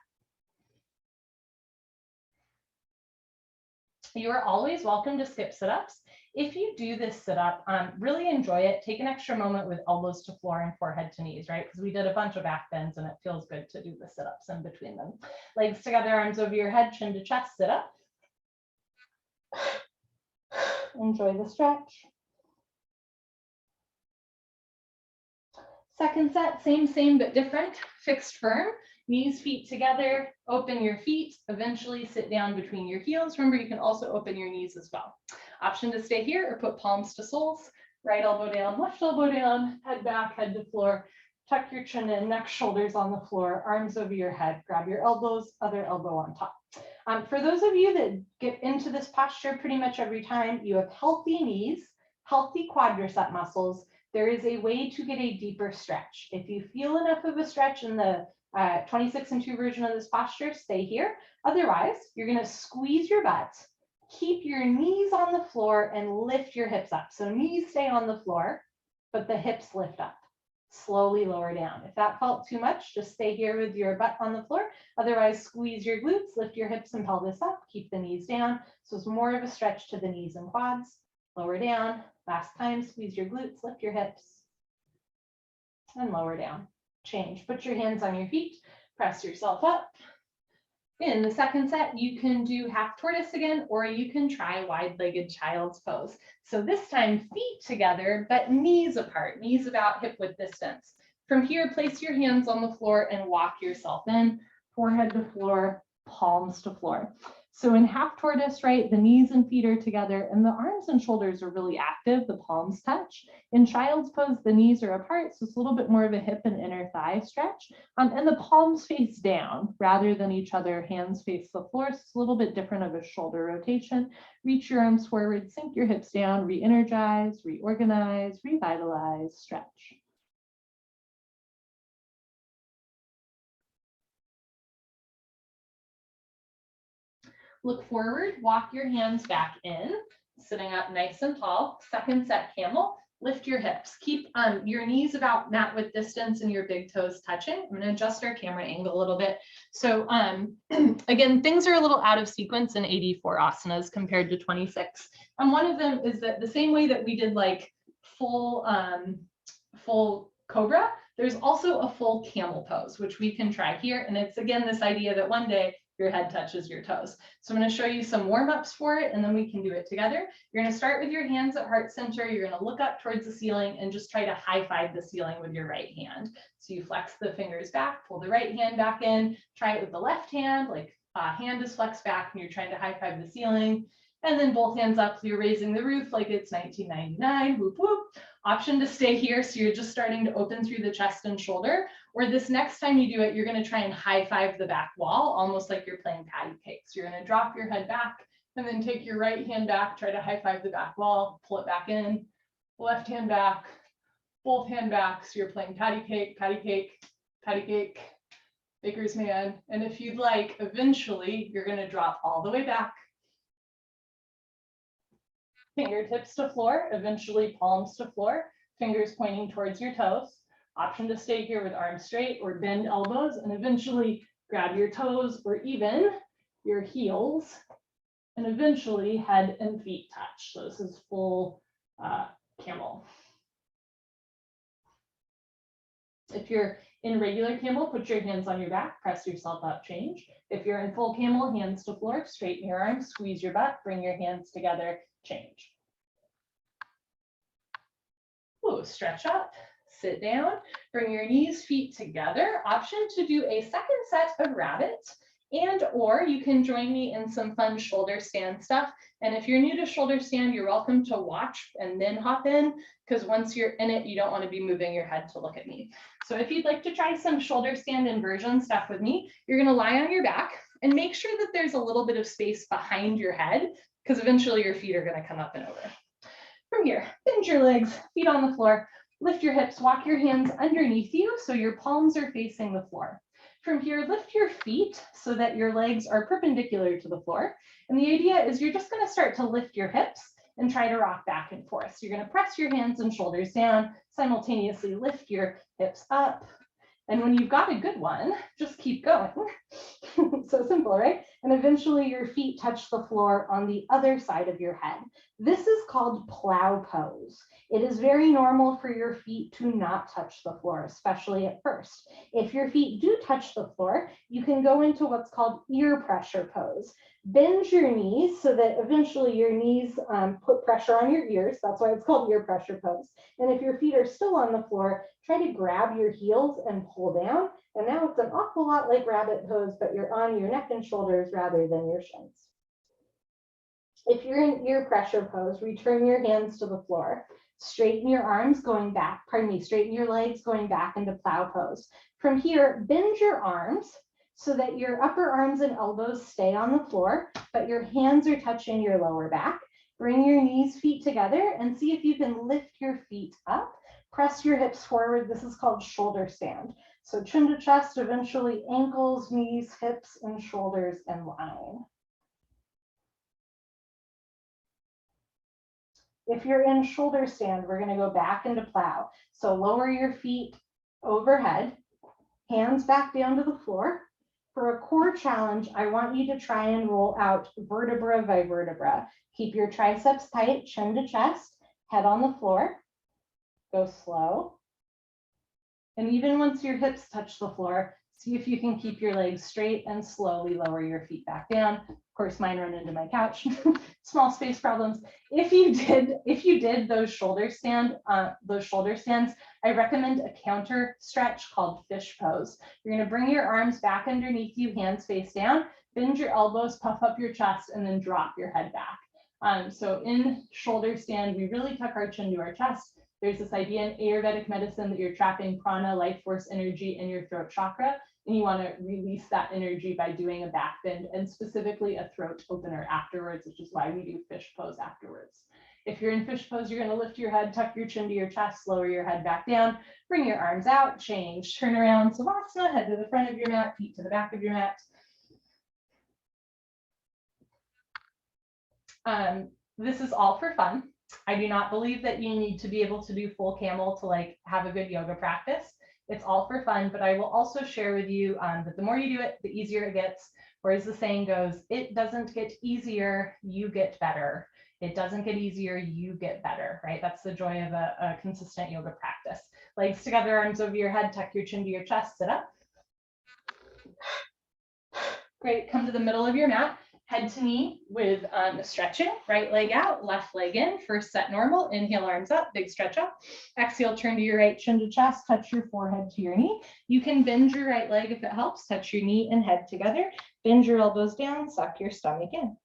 You are always welcome to skip sit-ups. If you do this sit-up, really enjoy it. Take an extra moment with elbows to floor and forehead to knees, right? Because we did a bunch of back bends and it feels good to do the sit-ups in between them. Legs together, arms over your head, chin to chest, sit up. Enjoy the stretch. Second set, same but different. Fixed firm, knees, feet together, open your feet, eventually sit down between your heels. Remember, you can also open your knees as well. Option to stay here or put palms to soles, right elbow down, left elbow down, head back, head to floor. Tuck your chin in, neck, shoulders on the floor, arms over your head. Grab your elbows, other elbow on top. For those of you that get into this posture pretty much every time, you have healthy knees, healthy quadricep muscles. There is a way to get a deeper stretch. If you feel enough of a stretch in the 26-2 version of this posture, stay here. Otherwise, you're going to squeeze your butt, keep your knees on the floor, and lift your hips up. So knees stay on the floor, but the hips lift up. Slowly lower down. If that felt too much, just stay here with your butt on the floor. Otherwise, squeeze your glutes, lift your hips and pelvis up, keep the knees down. So it's more of a stretch to the knees and quads. Lower down. Last time, squeeze your glutes, lift your hips, and lower down. Change. Put your hands on your feet, press yourself up. In the second set, you can do half tortoise again, or you can try wide-legged child's pose. So this time, feet together, but knees apart, knees about hip width distance. From here, place your hands on the floor and walk yourself in, forehead to floor, palms to floor. So in half tortoise, right, the knees and feet are together and the arms and shoulders are really active, the palms touch. In child's pose, the knees are apart, so it's a little bit more of a hip and inner thigh stretch. And the palms face down rather than each other, hands face the floor. So it's a little bit different of a shoulder rotation. Reach your arms forward, sink your hips down, re-energize, reorganize, revitalize, stretch. Look forward, walk your hands back in, sitting up nice and tall. Second set, camel. Lift your hips. Keep your knees about mat width distance and your big toes touching. I'm going to adjust our camera angle a little bit. So again, things are a little out of sequence in 84 asanas compared to 26. And one of them is that the same way that we did like full cobra, there's also a full camel pose, which we can try here. And it's again, this idea that one day your head touches your toes. So I'm going to show you some warm-ups for it, and then we can do it together. You're going to start with your hands at heart center. You're going to look up towards the ceiling and just try to high five the ceiling with your right hand. So you flex the fingers back, pull the right hand back in, try it with the left hand, like hand is flexed back and you're trying to high five the ceiling. And then both hands up, you're raising the roof like it's 1999, whoop, whoop. Option to stay here, so you're just starting to open through the chest and shoulder. Or this next time you do it, you're gonna try and high five the back wall, almost like you're playing patty cakes. You're gonna drop your head back and then take your right hand back, try to high five the back wall, pull it back in, left hand back, both hand back. So you're playing patty cake, patty cake, patty cake, baker's man. And if you'd like, eventually you're gonna drop all the way back. Fingertips to floor, eventually palms to floor, fingers pointing towards your toes. Option to stay here with arms straight or bend elbows and eventually grab your toes or even your heels and eventually head and feet touch. So this is full camel. If you're in regular camel, put your hands on your back, press yourself up, change. If you're in full camel, hands to floor, straighten your arms, squeeze your butt, bring your hands together, change. Ooh, stretch up, sit down, bring your knees, feet together. Option to do a second set of rabbits, and or you can join me in some fun shoulder stand stuff. And if you're new to shoulder stand, you're welcome to watch and then hop in, because once you're in it, you don't want to be moving your head to look at me. So if you'd like to try some shoulder stand inversion stuff with me, you're going to lie on your back and make sure that there's a little bit of space behind your head, because eventually your feet are going to come up and over. From here, bend your legs, feet on the floor, lift your hips, walk your hands underneath you so your palms are facing the floor. From here, lift your feet so that your legs are perpendicular to the floor. And the idea is you're just going to start to lift your hips and try to rock back and forth. So you're going to press your hands and shoulders down, simultaneously lift your hips up. And when you've got a good one, just keep going. So simple, right? And eventually your feet touch the floor on the other side of your head. This is called plow pose. It is very normal for your feet to not touch the floor, especially at first. If your feet do touch the floor, you can go into what's called ear pressure pose. Bend your knees so that eventually your knees put pressure on your ears. That's why it's called ear pressure pose. And if your feet are still on the floor, try to grab your heels and pull down. And now it's an awful lot like rabbit pose, but you're on your neck and shoulders rather than your shins. If you're in ear pressure pose, return your hands to the floor. Straighten your arms going back, straighten your legs going back into plow pose. From here, bend your arms so that your upper arms and elbows stay on the floor, but your hands are touching your lower back. Bring your knees, feet together and see if you can lift your feet up. Press your hips forward. This is called shoulder stand. So chin to chest, eventually ankles, knees, hips, and shoulders in line. If you're in shoulder stand, we're going to go back into plow. So lower your feet overhead, hands back down to the floor. For a core challenge, I want you to try and roll out vertebra by vertebra. Keep your triceps tight, chin to chest, head on the floor. Go slow. And even once your hips touch the floor, see if you can keep your legs straight and slowly lower your feet back down. Of course, mine run into my couch. Small space problems. If you did those shoulder stands, I recommend a counter stretch called fish pose. You're going to bring your arms back underneath you, hands face down, bend your elbows, puff up your chest, and then drop your head back. So in shoulder stand, we really tuck our chin to our chest. There's this idea in Ayurvedic medicine that you're trapping prana, life force energy in your throat chakra, and you want to release that energy by doing a back bend and specifically a throat opener afterwards, which is why we do fish pose afterwards. If you're in fish pose, you're going to lift your head, tuck your chin to your chest, lower your head back down, bring your arms out, change, turn around, Savasana, head to the front of your mat, feet to the back of your mat. This is all for fun. I do not believe that you need to be able to do full camel to like have a good yoga practice. It's all for fun, but I will also share with you that the more you do it, the easier it gets. Or as the saying goes, it doesn't get easier, you get better. It doesn't get easier, you get better, right? That's the joy of a consistent yoga practice. Legs together, arms over your head, tuck your chin to your chest, sit up. Great, come to the middle of your mat. Head to knee with stretching, right leg out, left leg in, first set normal, inhale, arms up, big stretch up. Exhale, turn to your right, chin to chest, touch your forehead to your knee. You can bend your right leg if it helps, touch your knee and head together, bend your elbows down, suck your stomach in.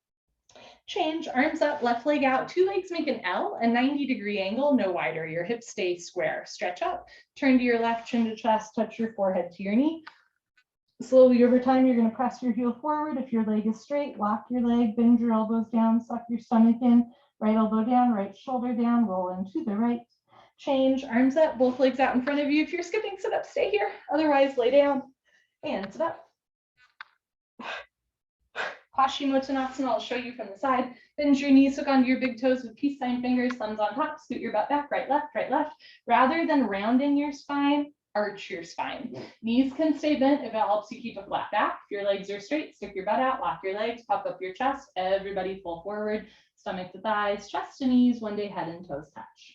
Change, arms up, left leg out, two legs make an L, a 90-degree angle, no wider, your hips stay square, stretch up, turn to your left, chin to chest, touch your forehead to your knee. Slowly over time, you're going to press your heel forward. If your leg is straight, lock your leg, bend your elbows down, suck your stomach in, right elbow down, right shoulder down, roll into the right. Change, arms up, both legs out in front of you. If you're skipping, sit up, stay here. Otherwise, lay down and sit up. Paschimottanasana, I'll show you from the side. Bend your knees, hook onto your big toes with peace sign fingers, thumbs on top, scoot your butt back, right, left, right, left. Rather than rounding your spine, arch your spine. Knees can stay bent if it helps you keep a flat back. If your legs are straight, stick your butt out, lock your legs, puff up your chest. Everybody pull forward, stomach to thighs, chest to knees, one day head and toes touch.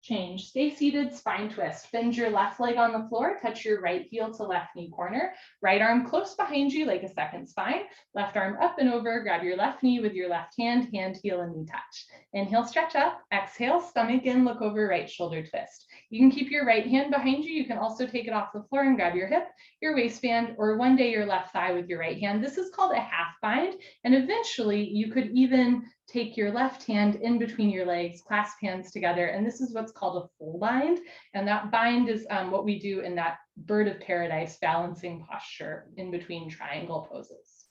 Change, stay seated, spine twist. Bend your left leg on the floor, touch your right heel to left knee corner. Right arm close behind you like a second spine. Left arm up and over, grab your left knee with your left hand, hand, heel, and knee touch. Inhale, stretch up. Exhale, stomach in, look over, right shoulder twist. You can keep your right hand behind you. You can also take it off the floor and grab your hip, your waistband, or one day your left thigh with your right hand. This is called a half bind. And eventually you could even take your left hand in between your legs, clasp hands together, and this is what's called a full bind. And that bind is what we do in that bird of paradise balancing posture in between triangle poses.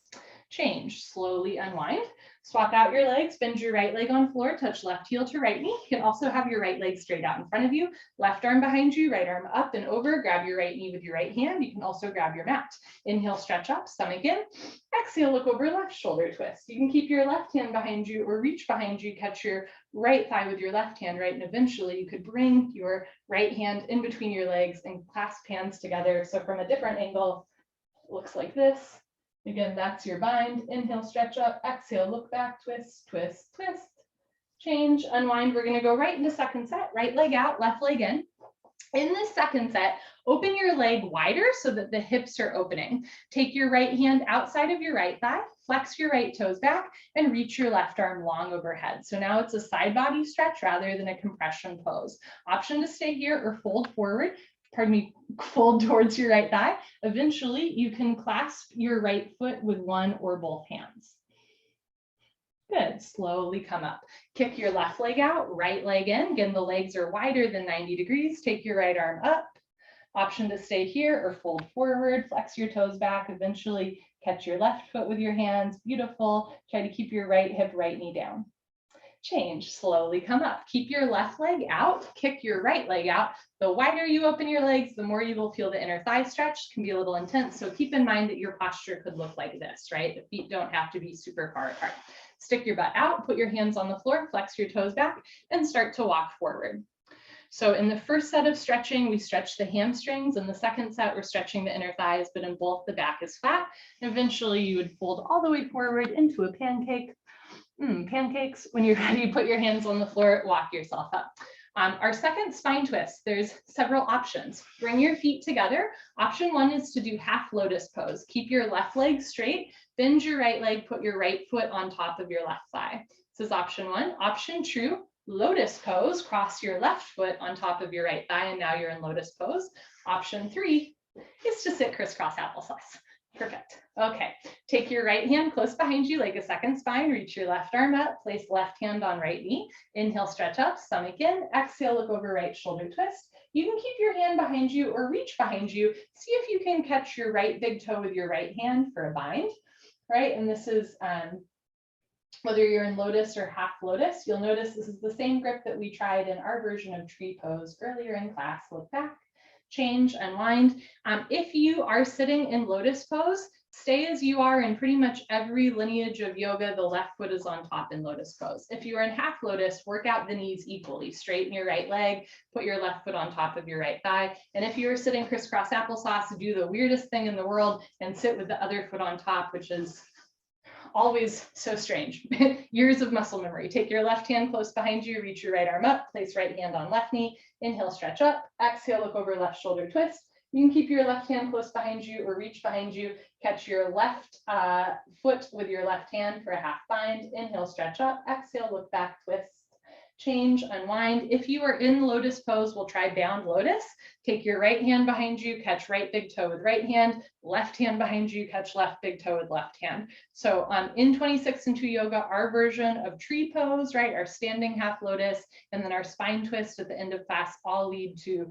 Change, slowly unwind. Swap out your legs, bend your right leg on floor, touch left heel to right knee. You can also have your right leg straight out in front of you, left arm behind you, right arm up and over, grab your right knee with your right hand. You can also grab your mat. Inhale, stretch up, stomach in. Exhale, look over, left shoulder twist. You can keep your left hand behind you or reach behind you, catch your right thigh with your left hand, right? And eventually you could bring your right hand in between your legs and clasp hands together. So from a different angle, it looks like this. Again, that's your bind. Inhale, stretch up. Exhale, look back, twist, twist, twist. Change, unwind. We're going to go right into second set. Right leg out, left leg in. In this second set, open your leg wider so that the hips are opening. Take your right hand outside of your right thigh, flex your right toes back, and reach your left arm long overhead. So now it's a side body stretch rather than a compression pose. Option to stay here or fold forward. Fold towards your right thigh. Eventually, you can clasp your right foot with one or both hands. Good. Slowly come up. Kick your left leg out, right leg in. Again, the legs are wider than 90 degrees. Take your right arm up. Option to stay here or fold forward. Flex your toes back. Eventually catch your left foot with your hands. Beautiful. Try to keep your right hip, right knee down. Change. Slowly come up. Keep your left leg out. Kick your right leg out. The wider you open your legs, the more you will feel the inner thigh stretch. Can be a little intense. So keep in mind that your posture could look like this, right? The feet don't have to be super far apart. Stick your butt out, put your hands on the floor, flex your toes back, and start to walk forward. So in the first set of stretching, we stretch the hamstrings. In the second set, we're stretching the inner thighs, but in both, the back is flat. And eventually, you would fold all the way forward into a pancake. Pancakes. When you're ready, put your hands on the floor, walk yourself up. Our second spine twist, there's several options. Bring your feet together. Option one is to do half lotus pose. Keep your left leg straight, bend your right leg, put your right foot on top of your left thigh. This is option one. Option two, lotus pose. Cross your left foot on top of your right thigh, and now you're in lotus pose. Option three is to sit crisscross applesauce. Perfect. Okay, take your right hand close behind you like a second spine, reach your left arm up, place left hand on right knee, inhale, stretch up, stomach in, exhale, look over right shoulder twist. You can keep your hand behind you or reach behind you. See if you can catch your right big toe with your right hand for a bind, right? And this is whether you're in lotus or half lotus, you'll notice this is the same grip that we tried in our version of tree pose earlier in class. Look back. Change, unwind. If you are sitting in lotus pose, stay as you are in pretty much every lineage of yoga. The left foot is on top in lotus pose. If you are in half lotus, work out the knees equally. Straighten your right leg, put your left foot on top of your right thigh. And if you are sitting crisscross applesauce, do the weirdest thing in the world and sit with the other foot on top, which is always so strange. Years of muscle memory. Take your left hand close behind you, reach your right arm up, place right hand on left knee, inhale, stretch up, exhale, look over left shoulder twist. You can keep your left hand close behind you or reach behind you, catch your left foot with your left hand for a half bind, inhale, stretch up, exhale, look back, twist. Change, unwind. If you are in lotus pose, we'll try bound lotus. Take your right hand behind you, catch right big toe with right hand, left hand behind you, catch left big toe with left hand. So in 26 and 2 yoga, our version of tree pose, right, our standing half lotus, and then our spine twist at the end of class all lead to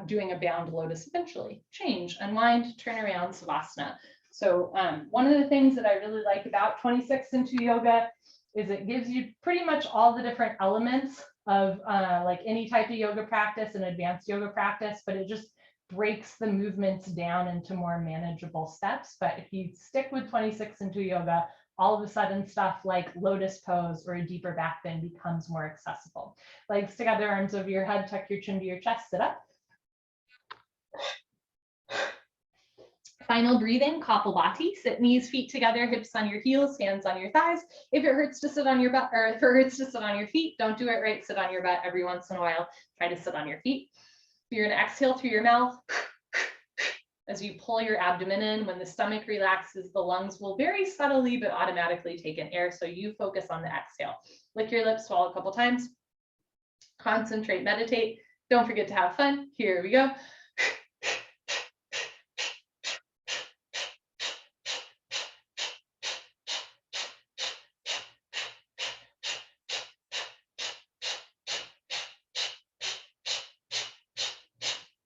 doing a bound lotus eventually. Change, unwind, turn around, Savasana. So one of the things that I really like about 26 and 2 yoga is it gives you pretty much all the different elements of like any type of yoga practice and advanced yoga practice, but it just breaks the movements down into more manageable steps. But if you stick with 26 and 2 yoga, all of a sudden stuff like lotus pose or a deeper back bend becomes more accessible. Legs together, arms over your head, tuck your chin to your chest, sit up. Final breathing, Kappa Bhati. Sit knees, feet together, hips on your heels, hands on your thighs. If it hurts to sit on your butt, or if it hurts to sit on your feet, don't do it right. Sit on your butt every once in a while. Try to sit on your feet. You're going to exhale through your mouth. As you pull your abdomen in, when the stomach relaxes, the lungs will very subtly but automatically take in air. So you focus on the exhale. Lick your lips, swallow a couple times. Concentrate, meditate. Don't forget to have fun. Here we go.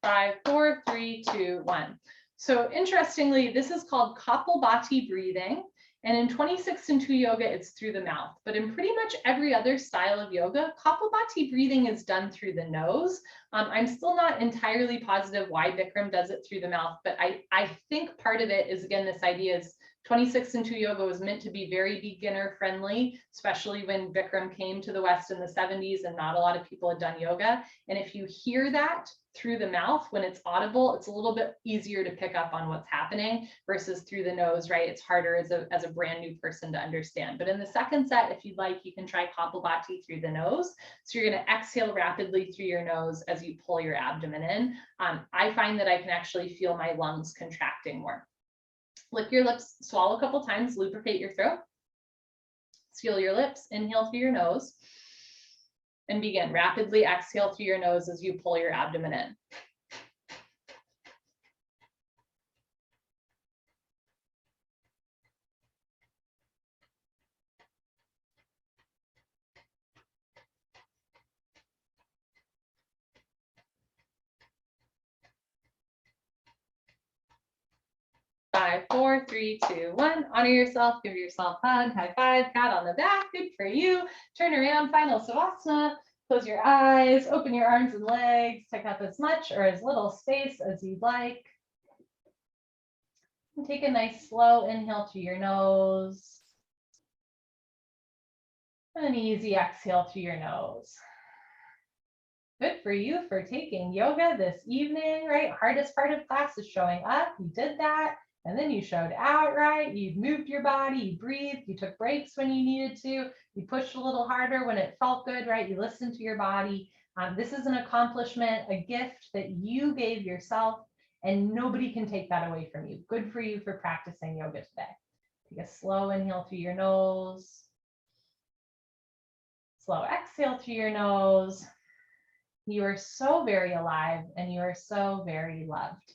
5, 4, 3, 2, 1. So interestingly, this is called Kapalbhati breathing. And in 26 and 2 yoga, it's through the mouth. But in pretty much every other style of yoga, Kapalbhati breathing is done through the nose. I'm still not entirely positive why Bikram does it through the mouth, but I think part of it is, again, this idea is 26 and 2 yoga was meant to be very beginner friendly, especially when Bikram came to the West in the 70s and not a lot of people had done yoga. And if you hear that through the mouth, when it's audible, it's a little bit easier to pick up on what's happening versus through the nose, right? It's harder as a brand new person to understand. But in the second set, if you'd like, you can try Kapalbhati through the nose. So you're going to exhale rapidly through your nose as you pull your abdomen in. I find that I can actually feel my lungs contracting more. Lick your lips, swallow a couple times, lubricate your throat. Seal your lips, inhale through your nose, and begin. Rapidly exhale through your nose as you pull your abdomen in. 4, 3, 2, 1. Honor yourself, give yourself a hug, high five, pat on the back. Good for you. Turn around, final Savasana. Close your eyes, open your arms and legs, take up as much or as little space as you'd like. And take a nice slow inhale through your nose. And an easy exhale through your nose. Good for you for taking yoga this evening, right? Hardest part of class is showing up. You did that. And then you showed out, right? You moved your body, you breathed, you took breaks when you needed to, you pushed a little harder when it felt good, right? You listened to your body. This is an accomplishment, a gift that you gave yourself, and nobody can take that away from you. Good for you for practicing yoga today. Take a slow inhale through your nose. Slow exhale through your nose. You are so very alive and you are so very loved.